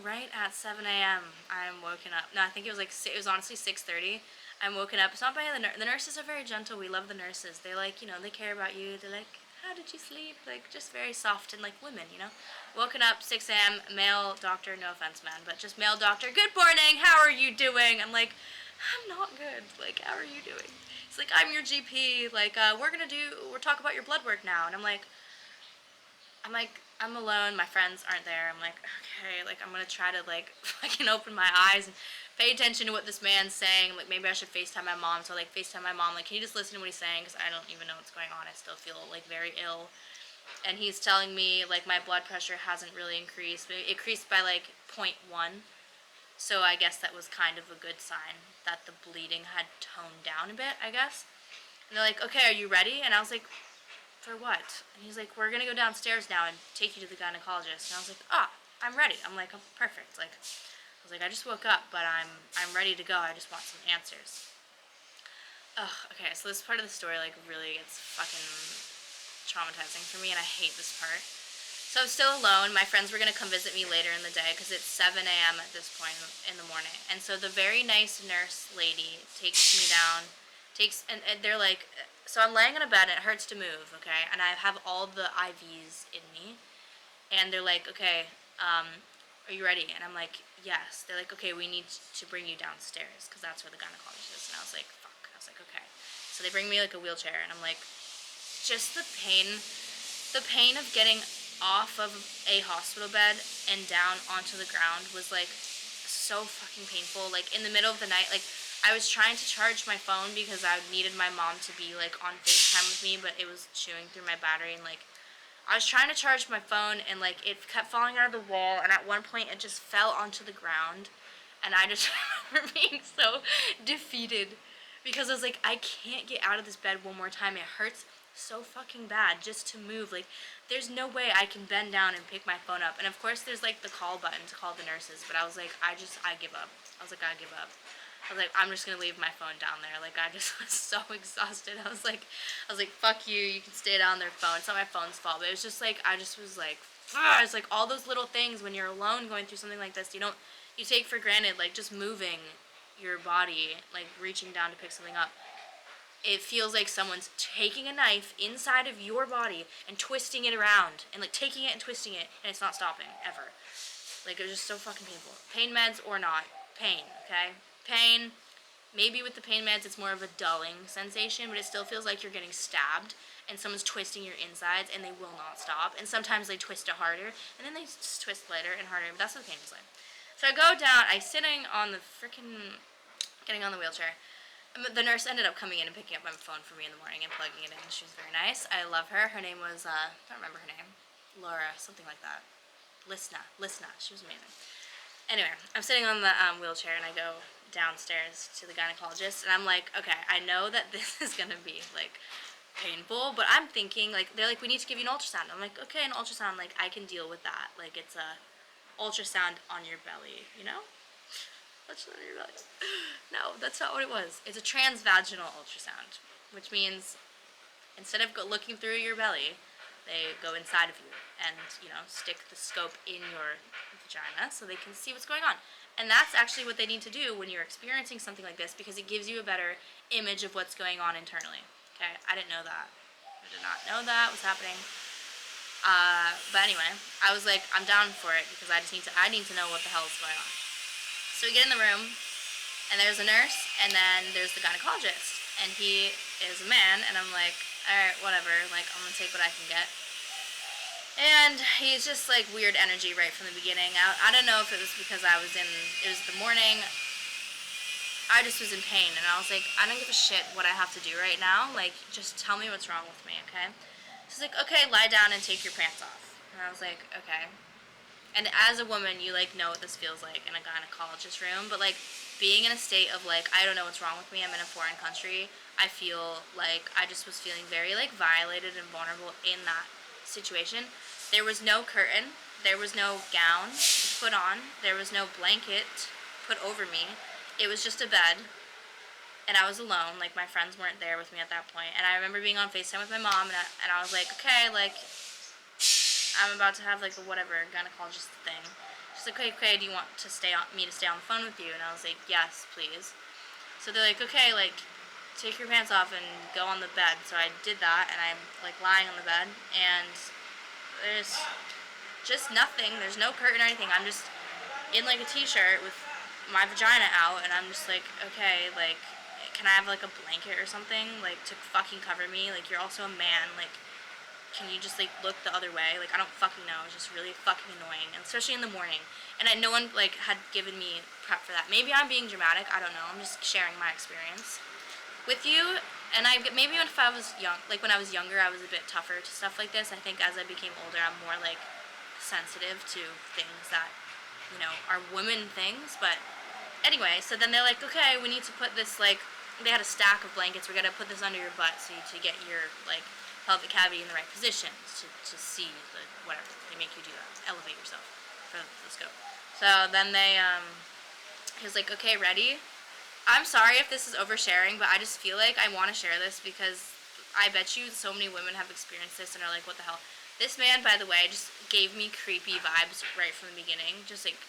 A: right at 7 a.m. I'm woken up. No, I think it was it was honestly 6:30. I'm woken up. It's not by the nurses are very gentle. We love the nurses. They like they care about you. They're like, how did you sleep? Like just very soft and like women. Woken up 6 a.m. Male doctor. No offense, man, but just male doctor. Good morning. How are you doing? I'm like, I'm not good. Like, how are you doing? He's like, I'm your GP. Like, we're talk about your blood work now. And I'm like, I'm alone. My friends aren't there. I'm like, okay, like I'm gonna try to like fucking open my eyes and pay attention to what this man's saying. Like maybe I should FaceTime my mom. So like FaceTime my mom. Like, can you just listen to what he's saying? Because I don't even know what's going on. I still feel like very ill. And he's telling me like my blood pressure hasn't really increased, but it increased by like 0.1. So I guess that was kind of a good sign that the bleeding had toned down a bit, I guess. And they're like, okay, are you ready? And I was like, for what? And he's like, we're going to go downstairs now and take you to the gynecologist. And I was like, I'm ready. I'm like, oh, perfect. Like, I was like, I just woke up, but I'm ready to go. I just want some answers. Ugh, okay, so this part of the story, like, really gets fucking traumatizing for me, and I hate this part. So I'm still alone. My friends were going to come visit me later in the day because it's 7 a.m. at this point in the morning. And so the very nice nurse lady takes me down, and they're like, so I'm laying in a bed and it hurts to move, okay? And I have all the IVs in me. And they're like, okay, are you ready? And I'm like, yes. They're like, okay, we need to bring you downstairs because that's where the gynecologist is. And I was like, fuck. I was like, okay. So they bring me like a wheelchair, and I'm like, just the pain of getting off of a hospital bed and down onto the ground was like so fucking painful. Like in the middle of the night, like I was trying to charge my phone because I needed my mom to be like on FaceTime with me, but it was chewing through my battery, and like I was trying to charge my phone and like it kept falling out of the wall, and at one point it just fell onto the ground, and I just remember being so defeated because I was like, I can't get out of this bed one more time. It hurts so fucking bad just to move. Like there's no way I can bend down and pick my phone up. And of course there's like the call button to call the nurses, but I was like, I give up. I was like, I give up. I was like, I'm just gonna leave my phone down there. Like I just was so exhausted. I was like, fuck you. You can stay down their phone. It's not my phone's fault, but it was just like I just was like, it's like all those little things when you're alone going through something like this. You take for granted, like just moving your body, like reaching down to pick something up. It feels like someone's taking a knife inside of your body and twisting it around and like taking it and twisting it, and it's not stopping ever. Like it was just so fucking painful. Pain meds or not, pain. Okay. Pain, maybe with the pain meds it's more of a dulling sensation, but it still feels like you're getting stabbed and someone's twisting your insides, and they will not stop. And sometimes they twist it harder, and then they just twist later and harder, but that's what the pain is like. So I go down, I'm sitting on the freaking, getting on the wheelchair. The nurse ended up coming in and picking up my phone for me in the morning and plugging it in. She was very nice. I love her. Her name was, I don't remember her name. Laura, something like that. Lisna. She was amazing. Anyway, I'm sitting on the wheelchair, and I go downstairs to the gynecologist, and I'm like, okay, I know that this is gonna be like painful, but I'm thinking like they're like, we need to give you an ultrasound. I'm like, okay, an ultrasound, like I can deal with that. Like it's a ultrasound on your belly, ultrasound on your belly. No, that's not what it was. It's a transvaginal ultrasound, which means instead of looking through your belly, they go inside of you and stick the scope in your vagina so they can see what's going on. And that's actually what they need to do when you're experiencing something like this, because it gives you a better image of what's going on internally. Okay, I didn't know that. I did not know that was happening. But anyway, I was like, I'm down for it because I need to know what the hell is going on. So we get in the room, and there's a nurse, and then there's the gynecologist, and he is a man, and I'm like, alright, whatever, like, I'm gonna take what I can get. And he's just like weird energy right from the beginning. I don't know if it was because it was the morning. I just was in pain, and I was like, I don't give a shit what I have to do right now. Like, just tell me what's wrong with me, okay? So he's like, okay, lie down and take your pants off. And I was like, okay. And as a woman, you, like, know what this feels like in a gynecologist room. But, like, being in a state of, like, I don't know what's wrong with me. I'm in a foreign country. I feel like I just was feeling very, like, violated and vulnerable in that situation. There was no curtain. There was no gown to put on. There was no blanket put over me. It was just a bed. And I was alone. Like, my friends weren't there with me at that point. And I remember being on FaceTime with my mom. And I was like, okay, like, I'm about to have, like, a whatever gynecologist thing. She's like, okay, do you want me to stay on the phone with you? And I was like, yes, please. So they're like, okay, like, take your pants off and go on the bed. So I did that, and I'm, like, lying on the bed, and there's just nothing. There's no curtain or anything. I'm just in, like, a t-shirt with my vagina out, and I'm just like, okay, like, can I have, like, a blanket or something, like, to fucking cover me? Like, you're also a man, like, can you just, like, look the other way? Like, I don't fucking know. It's just really fucking annoying, and especially in the morning. And no one, like, had given me prep for that. Maybe I'm being dramatic. I don't know. I'm just sharing my experience with you. And maybe if I was young, like, when I was younger, I was a bit tougher to stuff like this. I think as I became older, I'm more, like, sensitive to things that, you know, are women things. But anyway, so then they're like, okay, we need to put this, like, they had a stack of blankets. We gotta put this under your butt to get your, like, pelvic cavity in the right position to see the whatever. They make you do that. Elevate yourself for the scope. So then he was like, okay, ready? I'm sorry if this is oversharing, but I just feel like I want to share this because I bet you so many women have experienced this and are like, what the hell? This man, by the way, just gave me creepy vibes right from the beginning. Just, like,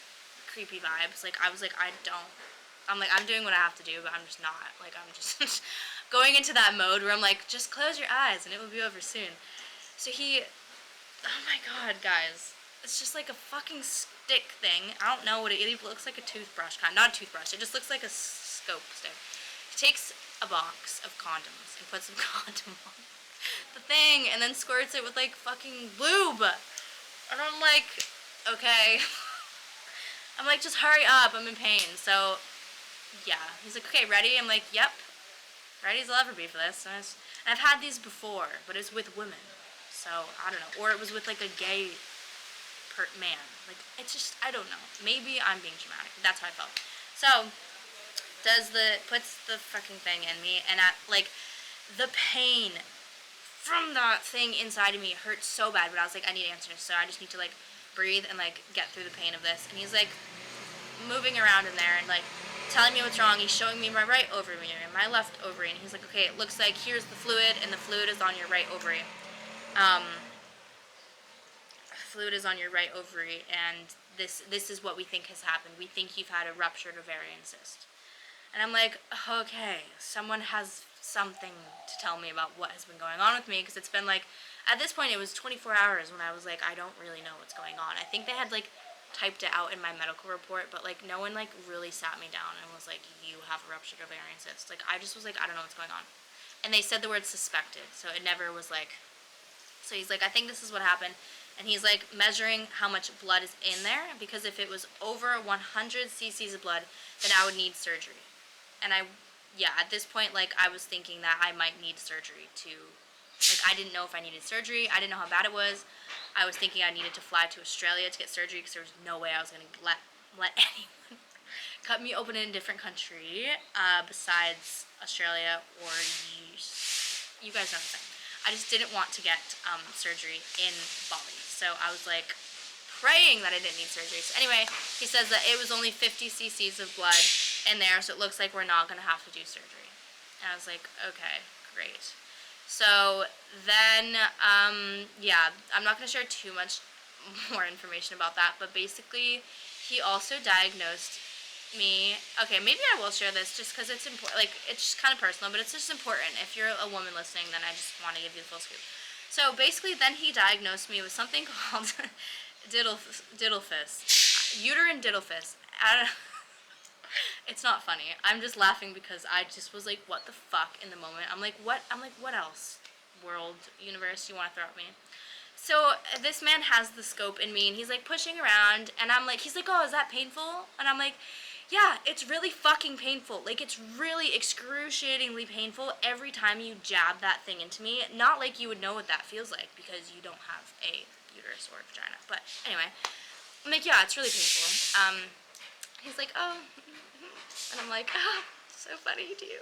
A: creepy vibes. Like, I was like, I'm like, I'm doing what I have to do, but I'm just not. Like, I'm just going into that mode where I'm like, just close your eyes and it will be over soon. So oh my god, guys. It's just like a fucking stick thing. I don't know what it looks like, a toothbrush kind. Not a toothbrush. It just looks like a scope stick. He takes a box of condoms and puts some condom on the thing and then squirts it with, like, fucking lube. And I'm like, okay. I'm like, just hurry up. I'm in pain. So, yeah. He's like, okay, ready? I'm like, yep. Ready as I'll ever be for this. And I've had these before, but it's with women. So, I don't know. Or it was with, like, a gay man. Like, it's just, I don't know. Maybe I'm being dramatic. That's how I felt. So, puts the fucking thing in me, and like, the pain from that thing inside of me hurt so bad, but I was like, I need answers, so I just need to, like, breathe and, like, get through the pain of this. And he's, like, moving around in there and, like, telling me what's wrong. He's showing me my right ovary and my left ovary, and he's like, okay, it looks like here's the fluid, and the fluid is on your right ovary. Fluid is on your right ovary, and this is what we think has happened. We think you've had a ruptured ovarian cyst. And I'm like, okay, someone has something to tell me about what has been going on with me, because it's been, like, at this point it was 24 hours when I was like, I don't really know what's going on. I think they had, like, typed it out in my medical report, but, like, no one, like, really sat me down and was like, you have a ruptured ovarian cyst. Like, I just was like, I don't know what's going on. And they said the word suspected, so it never was like, so he's like, I think this is what happened. And he's, like, measuring how much blood is in there, because if it was over 100 cc's of blood, then I would need surgery. And at this point, like, I was thinking that I might need surgery like, I didn't know if I needed surgery. I didn't know how bad it was. I was thinking I needed to fly to Australia to get surgery, because there was no way I was going to let anyone cut me open in a different country besides Australia or you guys know what I'm saying. I just didn't want to get surgery in Bali. So I was, like, praying that I didn't need surgery. So anyway, he says that it was only 50 cc's of blood in there, so it looks like we're not going to have to do surgery. And I was like, okay, great. So then, I'm not going to share too much more information about that, but basically, he also diagnosed me. Okay, maybe I will share this just because it's important. Like, it's just kind of personal, but it's just important. If you're a woman listening, then I just want to give you the full scoop. So basically, then he diagnosed me with something called diddlefist, uterine diddlefist. It's not funny. I'm just laughing because I just was like, what the fuck in the moment. I'm like, what else, world, universe, you want to throw at me? So this man has the scope in me, and he's, like, pushing around, and I'm like, he's like, oh, is that painful? And I'm like, yeah, it's really fucking painful. Like, it's really excruciatingly painful every time you jab that thing into me. Not like you would know what that feels like, because you don't have a uterus or a vagina. But anyway, I'm like, yeah, it's really painful. He's like, oh, and I'm like, oh, so funny, do you?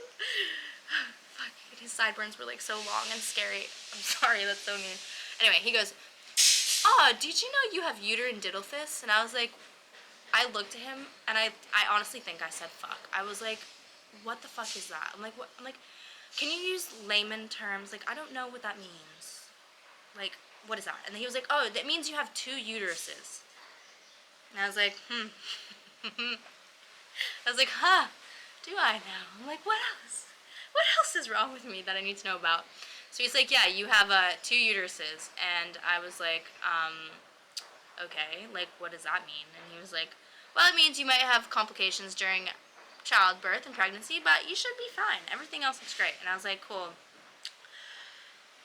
A: Fuck, his sideburns were like so long and scary. I'm sorry, that's so mean. Anyway, he goes, oh, did you know you have uterine diddlefists? And I was like, I looked at him, and I honestly think I said fuck. I was like, what the fuck is that? I'm like, what? I'm like, can you use layman terms? Like, I don't know what that means. Like, what is that? And he was like, oh, that means you have 2 uteruses. And I was like, I was like, huh, do I now? I'm like, what else? What else is wrong with me that I need to know about? So he's like, yeah, you have 2 uteruses. And I was like, okay, like, what does that mean? And he was like, well, it means you might have complications during childbirth and pregnancy, but you should be fine. Everything else looks great. And I was like, cool.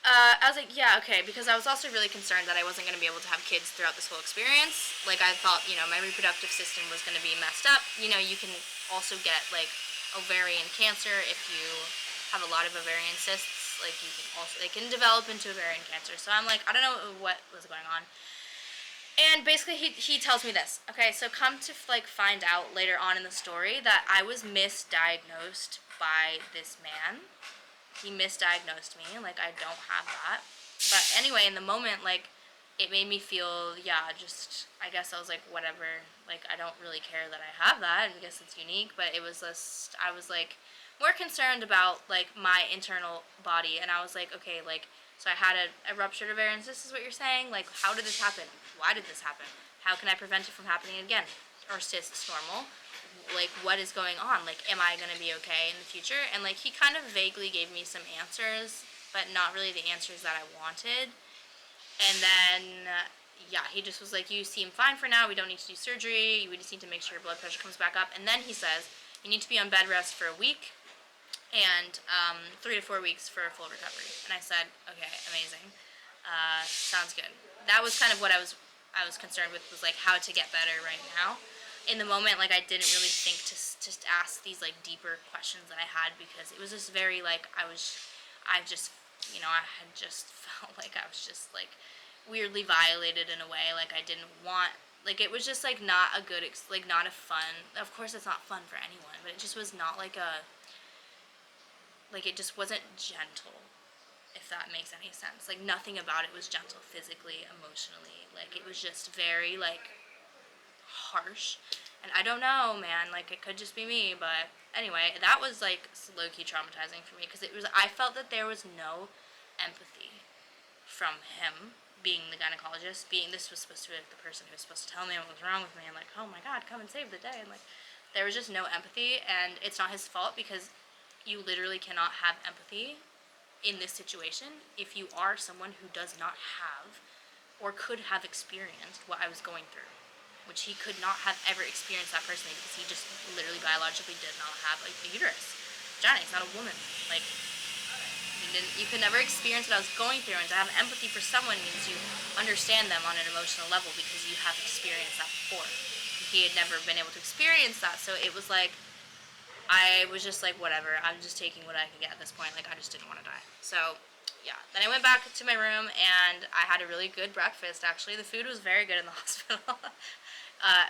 A: I was like, yeah, okay, because I was also really concerned that I wasn't going to be able to have kids throughout this whole experience. Like, I thought, my reproductive system was going to be messed up. You can also get, like, ovarian cancer if you have a lot of ovarian cysts. Like, they can develop into ovarian cancer. So I'm like, I don't know what was going on. And basically, he tells me this. Okay, so come to, like, find out later on in the story that I was misdiagnosed by this man. He misdiagnosed me, like, I don't have that. But anyway, in the moment, like, it made me feel, I guess I was like, whatever, like, I don't really care that I have that, I guess it's unique, but it was just, I was, like, more concerned about, like, my internal body, and I was like, okay, like, so I had a ruptured ovarian cyst, is what you're saying? Like, how did this happen? Why did this happen? How can I prevent it from happening again? Are cysts normal? Like, what is going on? Like, am I going to be okay in the future? And, like, he kind of vaguely gave me some answers, but not really the answers that I wanted. And then, he just was like, you seem fine for now. We don't need to do surgery. We just need to make sure your blood pressure comes back up. And then he says, you need to be on bed rest for a week and 3 to 4 weeks for a full recovery. And I said, okay, amazing. Sounds good. That was kind of what I was concerned with, was, like, how to get better right now. In the moment, like, I didn't really think to just ask these, like, deeper questions that I had, because it was just very, like, I had just felt like I was just, like, weirdly violated in a way, like, I didn't want, like, it was just, like, not a good, not a fun, of course it's not fun for anyone, but it just was not, like, it just wasn't gentle, if that makes any sense. Like, nothing about it was gentle physically, emotionally, like, it was just very, like, harsh. And I don't know, man, like, it could just be me, but anyway, that was, like, low-key traumatizing for me, because I felt that there was no empathy from him, being the gynecologist, this was supposed to be, like, the person who was supposed to tell me what was wrong with me, and, like, oh my god, come and save the day, and, like, there was just no empathy, and it's not his fault, because you literally cannot have empathy in this situation if you are someone who does not have, or could have experienced what I was going through, which he could not have ever experienced that personally, because he just literally biologically did not have, like, a uterus. Johnny, he's not a woman. Like, you could never experience what I was going through, and to have empathy for someone means you understand them on an emotional level, because you have experienced that before. He had never been able to experience that, so it was like, I was just like, whatever, I'm just taking what I could get at this point, like, I just didn't want to die. So, then I went back to my room, and I had a really good breakfast, actually. The food was very good in the hospital.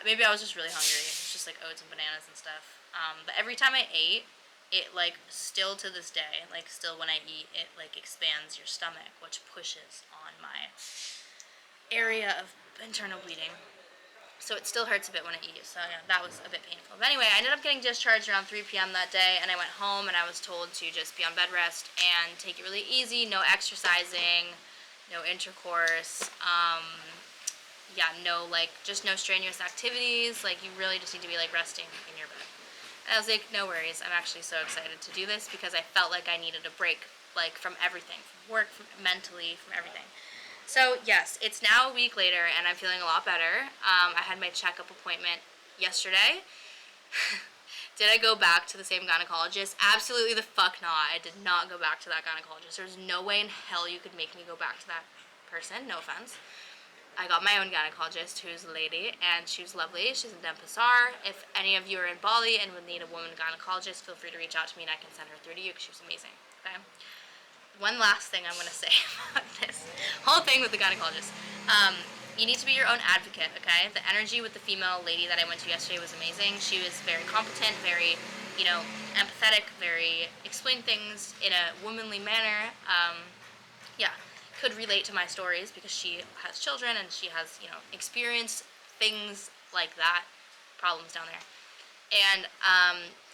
A: Maybe I was just really hungry. It was just, like, oats and bananas and stuff. But every time I ate, it, like, still to this day, like, still when I eat, it, like, expands your stomach, which pushes on my area of internal bleeding. So it still hurts a bit when I eat, so that was a bit painful. But anyway, I ended up getting discharged around 3 p.m. that day, and I went home, and I was told to just be on bed rest and take it really easy, no exercising, no intercourse, no, like, just no strenuous activities, like, you really just need to be, like, resting in your bed. And I was like, no worries, I'm actually so excited to do this, because I felt like I needed a break, like, from everything, from work, from mentally, from everything. So, yes, it's now a week later, and I'm feeling a lot better. I had my checkup appointment yesterday. Did I go back to the same gynecologist? Absolutely the fuck not. I did not go back to that gynecologist. There's no way in hell you could make me go back to that person. No offense. I got my own gynecologist, who's a lady, and she was lovely. She's in Denpasar. If any of you are in Bali and would need a woman gynecologist, feel free to reach out to me, and I can send her through to you, because she was amazing. Okay? One last thing I'm going to say about this whole thing with the gynecologist. You need to be your own advocate, okay? The energy with the female lady that I went to yesterday was amazing. She was very competent, very, empathetic, very explained things in a womanly manner. Yeah, could relate to my stories because she has children and she has, experienced things like that, problems down there. And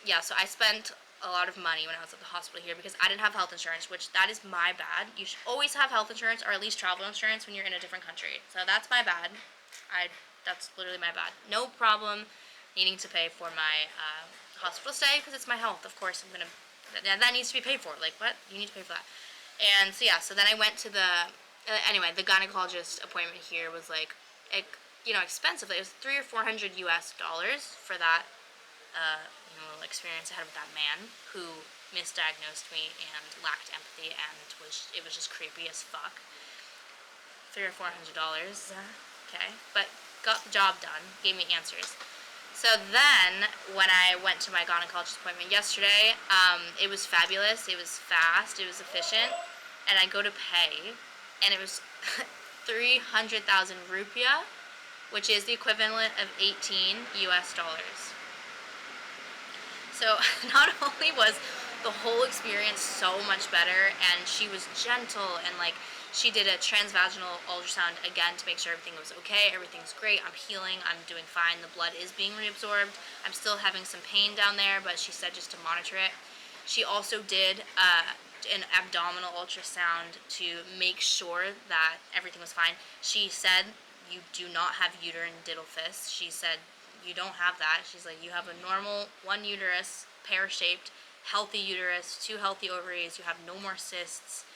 A: yeah, so I spent a lot of money when I was at the hospital here because I didn't have health insurance, which that is my bad. You should always have health insurance or at least travel insurance when you're in a different country. So that's my bad. That's literally my bad. No problem needing to pay for my hospital stay because it's my health. Of course, that needs to be paid for. Like, what? You need to pay for that. And so yeah, so then I went to anyway, the gynecologist appointment here was like, expensive. It was $300 or $400 for that little experience I had with that man who misdiagnosed me and lacked empathy, and it was just creepy as fuck. $300 or $400, okay, but got the job done, gave me answers. So then, when I went to my gynecologist appointment yesterday, it was fabulous, it was fast, it was efficient, and I go to pay, and it was 300,000 rupiah, which is the equivalent of $18. So not only was the whole experience so much better, and she was gentle, and like she did a transvaginal ultrasound again to make sure everything was okay, everything's great, I'm healing, I'm doing fine, the blood is being reabsorbed, I'm still having some pain down there, but she said just to monitor it. She also did an abdominal ultrasound to make sure that everything was fine. She said you do not have uterine didelphys. She said you don't have that. She's like, you have a normal one uterus, pear-shaped, healthy uterus, 2 healthy ovaries, you have no more cysts,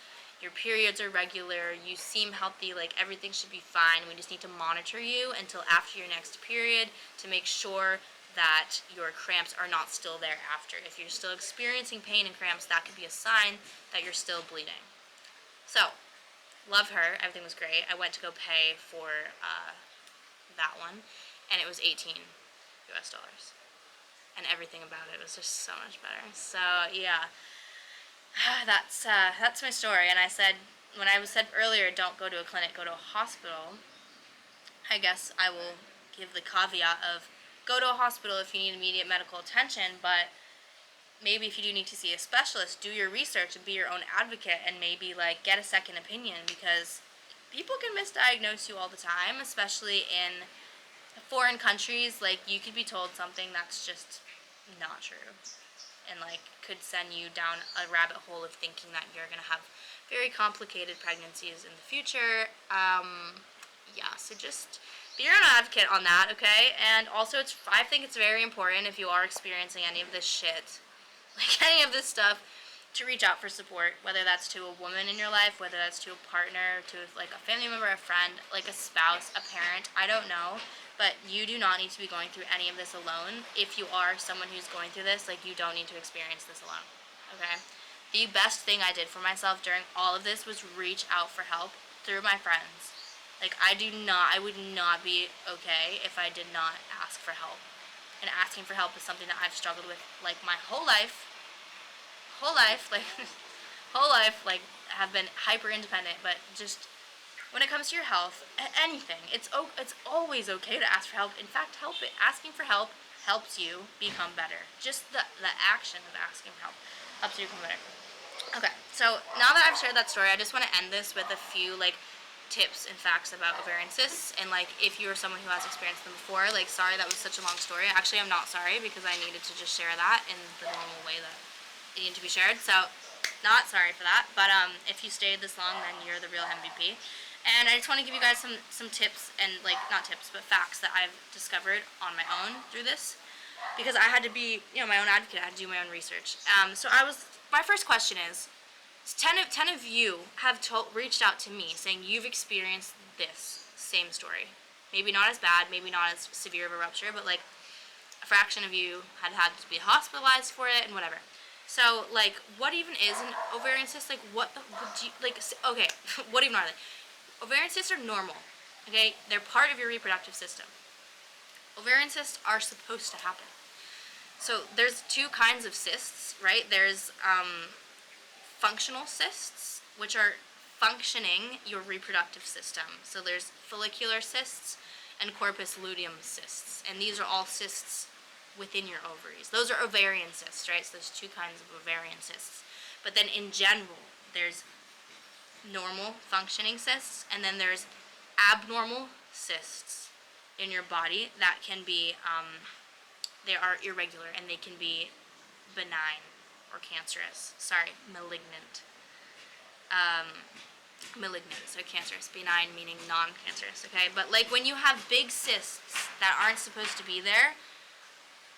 A: your periods are regular, you seem healthy, like everything should be fine. We just need to monitor you until after your next period to make sure that your cramps are not still there after. If you're still experiencing pain and cramps, that could be a sign that you're still bleeding. So, love her, everything was great. I went to go pay for that one, and it was $18. And everything about it was just so much better. So yeah, that's my story. And I said, when I said earlier, don't go to a clinic, go to a hospital, I guess I will give the caveat of go to a hospital if you need immediate medical attention, but maybe if you do need to see a specialist, do your research and be your own advocate, and maybe like get a second opinion, because people can misdiagnose you all the time, especially in foreign countries. Like, you could be told something that's just not true, and like could send you down a rabbit hole of thinking that you're gonna have very complicated pregnancies in the future. Yeah, so just be your own advocate on that, okay? And also, I think it's very important, if you are experiencing any of this shit, like any of this stuff, to reach out for support, whether that's to a woman in your life, whether that's to a partner, to like a family member, a friend, like a spouse, a parent, I don't know, but you do not need to be going through any of this alone. If you are someone who's going through this, like, you don't need to experience this alone, okay? The best thing I did for myself during all of this was reach out for help through my friends. Like, I would not be okay if I did not ask for help. And asking for help is something that I've struggled with, like, my whole life, like, have been hyper independent, but just when it comes to your health, anything, it's always okay to ask for help. In fact, asking for help helps you become better. Just the action of asking for help helps you become better. Okay, so now that I've shared that story, I just want to end this with a few like tips and facts about ovarian cysts, and like if you're someone who has experienced them before, like, sorry that was such a long story. Actually, I'm not sorry, because I needed to just share that in the normal way that it needed to be shared. So, not sorry for that. But if you stayed this long, then you're the real MVP. And I just want to give you guys some tips, and like, not tips, but facts that I've discovered on my own through this, because I had to be, my own advocate. I had to do my own research. My first question is, 10 of you have reached out to me saying you've experienced this same story. Maybe not as bad, maybe not as severe of a rupture, but like a fraction of you had to be hospitalized for it and whatever. So like, what even is an ovarian cyst? Like, what okay, what even are they? Ovarian cysts are normal, okay? They're part of your reproductive system. Ovarian cysts are supposed to happen. So there's 2 kinds of cysts, right? There's functional cysts, which are functioning your reproductive system. So there's follicular cysts and corpus luteum cysts, and these are all cysts within your ovaries. Those are ovarian cysts, right? So there's two kinds of ovarian cysts. But then in general, there's normal functioning cysts, and then there's abnormal cysts in your body that can be, they are irregular, and they can be benign or cancerous. Sorry, malignant. Malignant, so cancerous. Benign meaning non-cancerous, okay? But like when you have big cysts that aren't supposed to be there,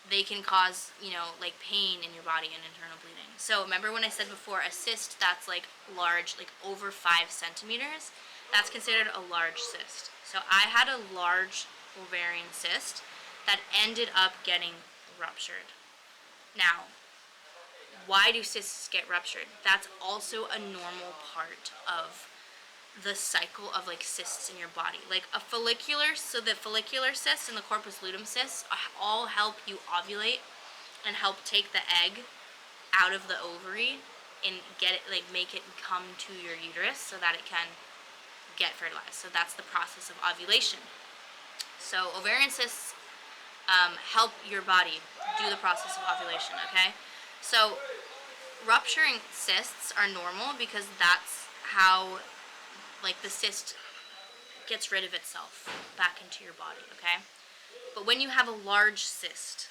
A: they can cause, like pain in your body and internal bleeding. So remember when I said before, a cyst that's like large, like over 5 centimeters, that's considered a large cyst. So I had a large ovarian cyst that ended up getting ruptured. Now, why do cysts get ruptured? That's also a normal part of the cycle of like cysts in your body. Like a follicular, so the follicular cysts and the corpus luteum cysts all help you ovulate and help take the egg out of the ovary and get it, like make it come to your uterus so that it can get fertilized. So that's the process of ovulation. So ovarian cysts help your body do the process of ovulation, okay? So rupturing cysts are normal because that's how like the cyst gets rid of itself back into your body, okay? But when you have a large cyst,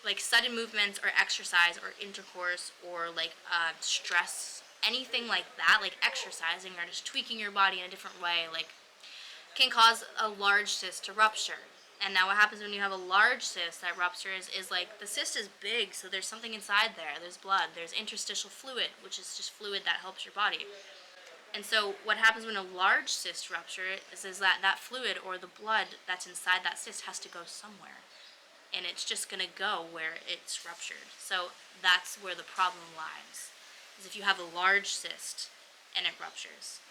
A: like sudden movements or exercise or intercourse or like stress, anything like that, like exercising or just tweaking your body in a different way, like can cause a large cyst to rupture. And now what happens when you have a large cyst that ruptures is like the cyst is big, so there's something inside there. There's blood, there's interstitial fluid, which is just fluid that helps your body. And so what happens when a large cyst ruptures is that fluid or the blood that's inside that cyst has to go somewhere. And it's just going to go where it's ruptured. So that's where the problem lies, is if you have a large cyst and it ruptures,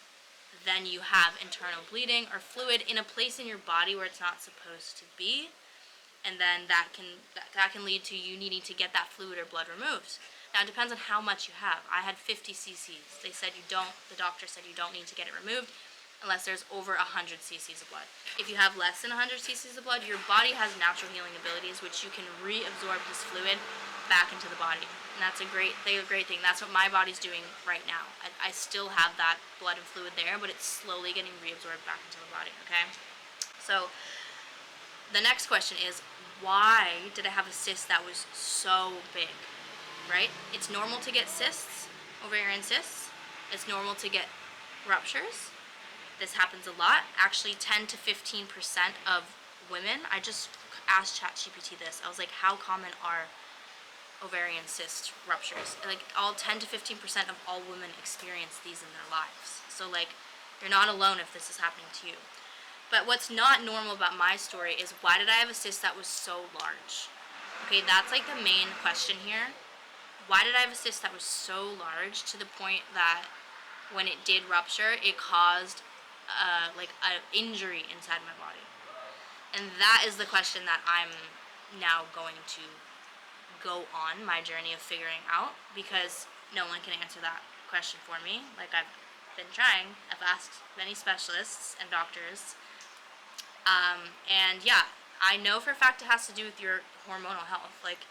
A: then you have internal bleeding or fluid in a place in your body where it's not supposed to be, and then that can lead to you needing to get that fluid or blood removed. Now it depends on how much you have. I had 50 cc's. The doctor said you don't need to get it removed unless there's over 100 cc's of blood. If you have less than 100 cc's of blood, your body has natural healing abilities, which you can reabsorb this fluid back into the body. And that's a great thing. That's what my body's doing right now. I still have that blood and fluid there, but it's slowly getting reabsorbed back into the body, okay? So the next question is, why did I have a cyst that was so big, right? It's normal to get cysts, ovarian cysts. It's normal to get ruptures. This happens a lot. Actually, 10 to 15% of women, I just asked ChatGPT this. I was like, how common are ovarian cyst ruptures? Like all 10 to 15% of all women experience these in their lives. So like, you're not alone if this is happening to you. But what's not normal about my story is, why did I have a cyst that was so large? Okay, that's like the main question here. Why did I have a cyst that was so large to the point that when it did rupture, it caused like an injury inside my body? And that is the question that I'm now going to go on my journey of figuring out, because no one can answer that question for me. Like, I've been trying. I've asked many specialists and doctors. And yeah, I know for a fact it has to do with your hormonal health. Like,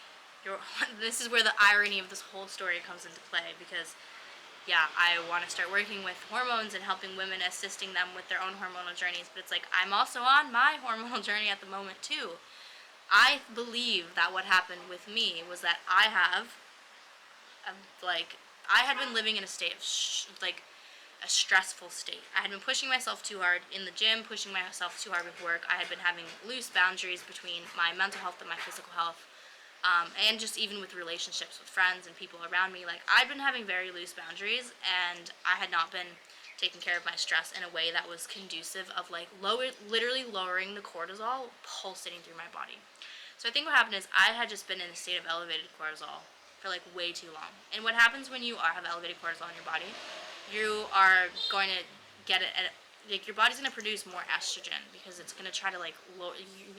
A: this is where the irony of this whole story comes into play, because yeah, I want to start working with hormones and helping women, assisting them with their own hormonal journeys, but it's like I'm also on my hormonal journey at the moment too. I believe that what happened with me was that I had been living in a state of a stressful state. I had been pushing myself too hard in the gym, pushing myself too hard with work. I had been having loose boundaries between my mental health and my physical health, and just even with relationships with friends and people around me. Like, I'd been having very loose boundaries, and I had not been taking care of my stress in a way that was conducive of like literally lowering the cortisol pulsating through my body. So I think what happened is I had just been in a state of elevated cortisol for like way too long. And what happens when you have elevated cortisol in your body, you are going to get it at, like, your body's going to produce more estrogen because it's going to try to like lower,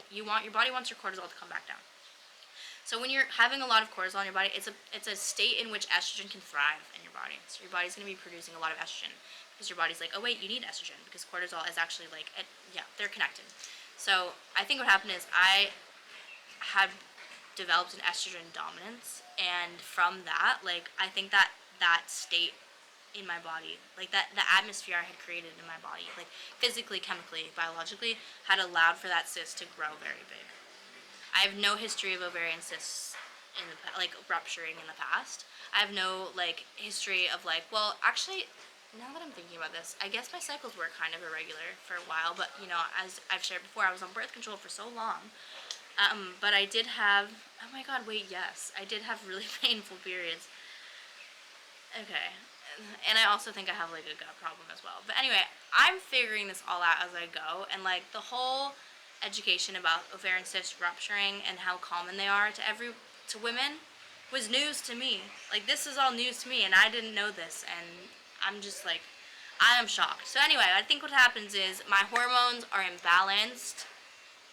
A: your body wants your cortisol to come back down. So when you're having a lot of cortisol in your body, it's a state in which estrogen can thrive in your body. So your body's going to be producing a lot of estrogen because your body's like, oh wait, you need estrogen because cortisol is actually like, yeah, they're connected. So I think what happened is I had developed an estrogen dominance, and from that, like, I think that state in my body, like that the atmosphere I had created in my body, like physically, chemically, biologically, had allowed for that cyst to grow very big. I have no history of ovarian cysts in the like rupturing in the past. I have no like history of like, well, actually, now that I'm thinking about this, I guess my cycles were kind of irregular for a while, but you know, as I've shared before, I was on birth control for so long. But I did have, oh my god, wait, yes, I did have really painful periods. Okay. And I also think I have like a gut problem as well. But anyway, I'm figuring this all out as I go, and like the whole education about ovarian cysts rupturing and how common they are to women was news to me. Like this is all news to me, and I didn't know this, and I'm just like, I am shocked. So anyway, I think what happens is my hormones are imbalanced,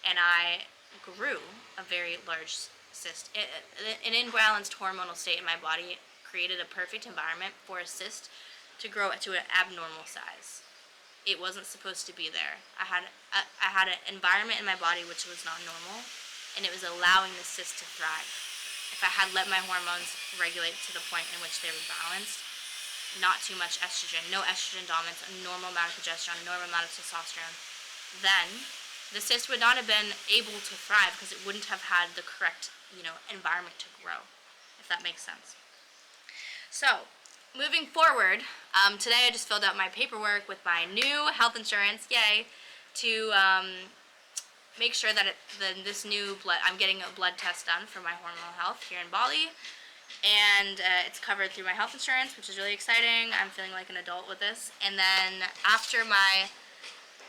A: and I grew a very large cyst. An imbalanced hormonal state in my body created a perfect environment for a cyst to grow to an abnormal size. It wasn't supposed to be there. I had an environment in my body which was not normal, and it was allowing the cyst to thrive. If I had let my hormones regulate to the point in which they were balanced, not too much estrogen, no estrogen dominance, a normal amount of progesterone, a normal amount of testosterone, then the cyst would not have been able to thrive because it wouldn't have had the correct, environment to grow, if that makes sense. So, moving forward, today I just filled out my paperwork with my new health insurance, yay, to make sure that this new blood, I'm getting a blood test done for my hormonal health here in Bali, and it's covered through my health insurance, which is really exciting. I'm feeling like an adult with this. And then after my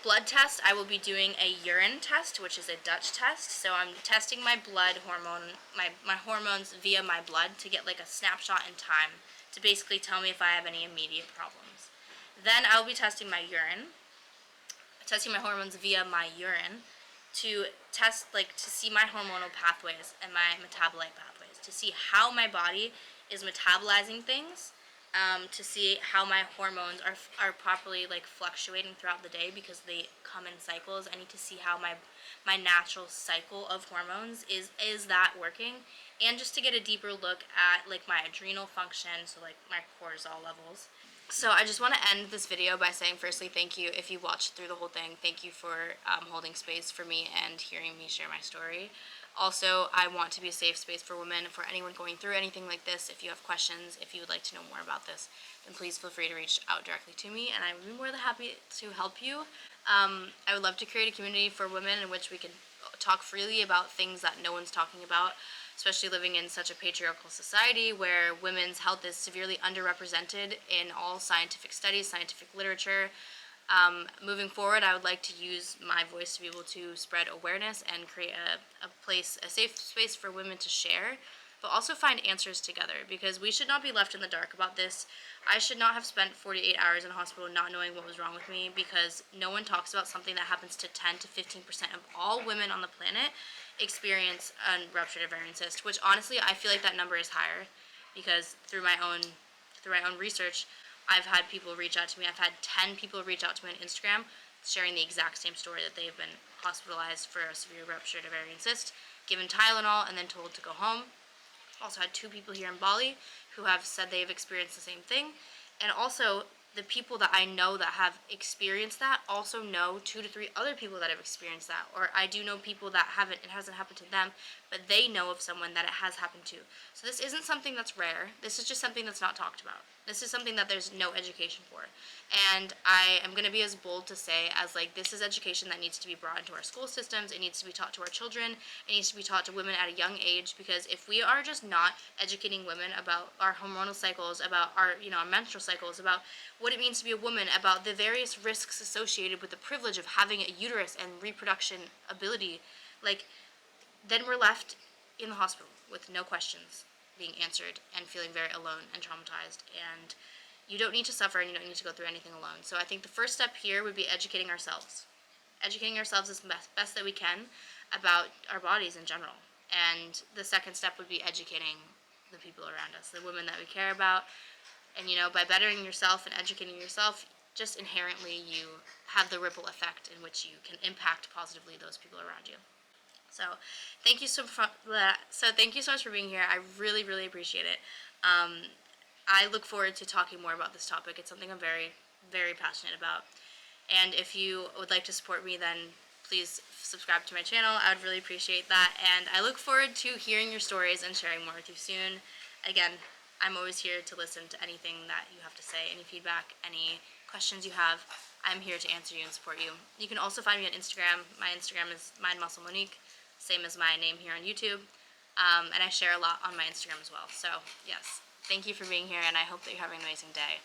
A: blood test, I will be doing a urine test, which is a Dutch test. So I'm testing my blood hormone, my hormones via my blood to get like a snapshot in time to basically tell me if I have any immediate problems. Then I'll be testing my hormones via my urine to test, like, to see my hormonal pathways and my metabolite pathways, to see how my body is metabolizing things, to see how my hormones are properly like fluctuating throughout the day because they come in cycles. I need to see how my natural cycle of hormones is that working, and just to get a deeper look at like my adrenal function, so like my cortisol levels. So I just want to end this video by saying, firstly, thank you if you watched through the whole thing. Thank you for holding space for me and hearing me share my story. Also, I want to be a safe space for women, for anyone going through anything like this. If you have questions, if you would like to know more about this, then please feel free to reach out directly to me, and I would be more than happy to help you. I would love to create a community for women in which we can talk freely about things that no one's talking about, especially living in such a patriarchal society where women's health is severely underrepresented in all scientific studies, scientific literature. Moving forward, I would like to use my voice to be able to spread awareness and create a safe space for women to share, but also find answers together, because we should not be left in the dark about this. I should not have spent 48 hours in hospital not knowing what was wrong with me, because no one talks about something that happens to 10 to 15% of all women on the planet experience a ruptured ovarian cyst, which honestly I feel like that number is higher, because through my own research, I've had people reach out to me. I've had 10 people reach out to me on Instagram sharing the exact same story, that they've been hospitalized for a severe ruptured ovarian cyst, given Tylenol, and then told to go home. Also had 2 people here in Bali who have said they've experienced the same thing. And also, the people that I know that have experienced that also know 2 to 3 other people that have experienced that. Or I do know people that it hasn't happened to them, but they know of someone that it has happened to. So this isn't something that's rare. This is just something that's not talked about. This is something that there's no education for. And I am going to be as bold to say as, like, this is education that needs to be brought into our school systems. It needs to be taught to our children. It needs to be taught to women at a young age, because if we are just not educating women about our hormonal cycles, about our menstrual cycles, about what it means to be a woman, about the various risks associated with the privilege of having a uterus and reproduction ability, like, then we're left in the hospital with no questions being answered and feeling very alone and traumatized. And you don't need to suffer, and you don't need to go through anything alone. So I think the first step here would be educating ourselves. Educating ourselves as best that we can about our bodies in general. And the second step would be educating the people around us, the women that we care about. And by bettering yourself and educating yourself, just inherently you have the ripple effect in which you can impact positively those people around you. So thank you thank you so much for being here. I really, really appreciate it. I look forward to talking more about this topic. It's something I'm very, very passionate about. And if you would like to support me, then please subscribe to my channel. I would really appreciate that. And I look forward to hearing your stories and sharing more with you soon. Again, I'm always here to listen to anything that you have to say, any feedback, any questions you have. I'm here to answer you and support you. You can also find me on Instagram. My Instagram is MindMuscleMonique, same as my name here on YouTube. And I share a lot on my Instagram as well. So yes, thank you for being here, and I hope that you're having an amazing day.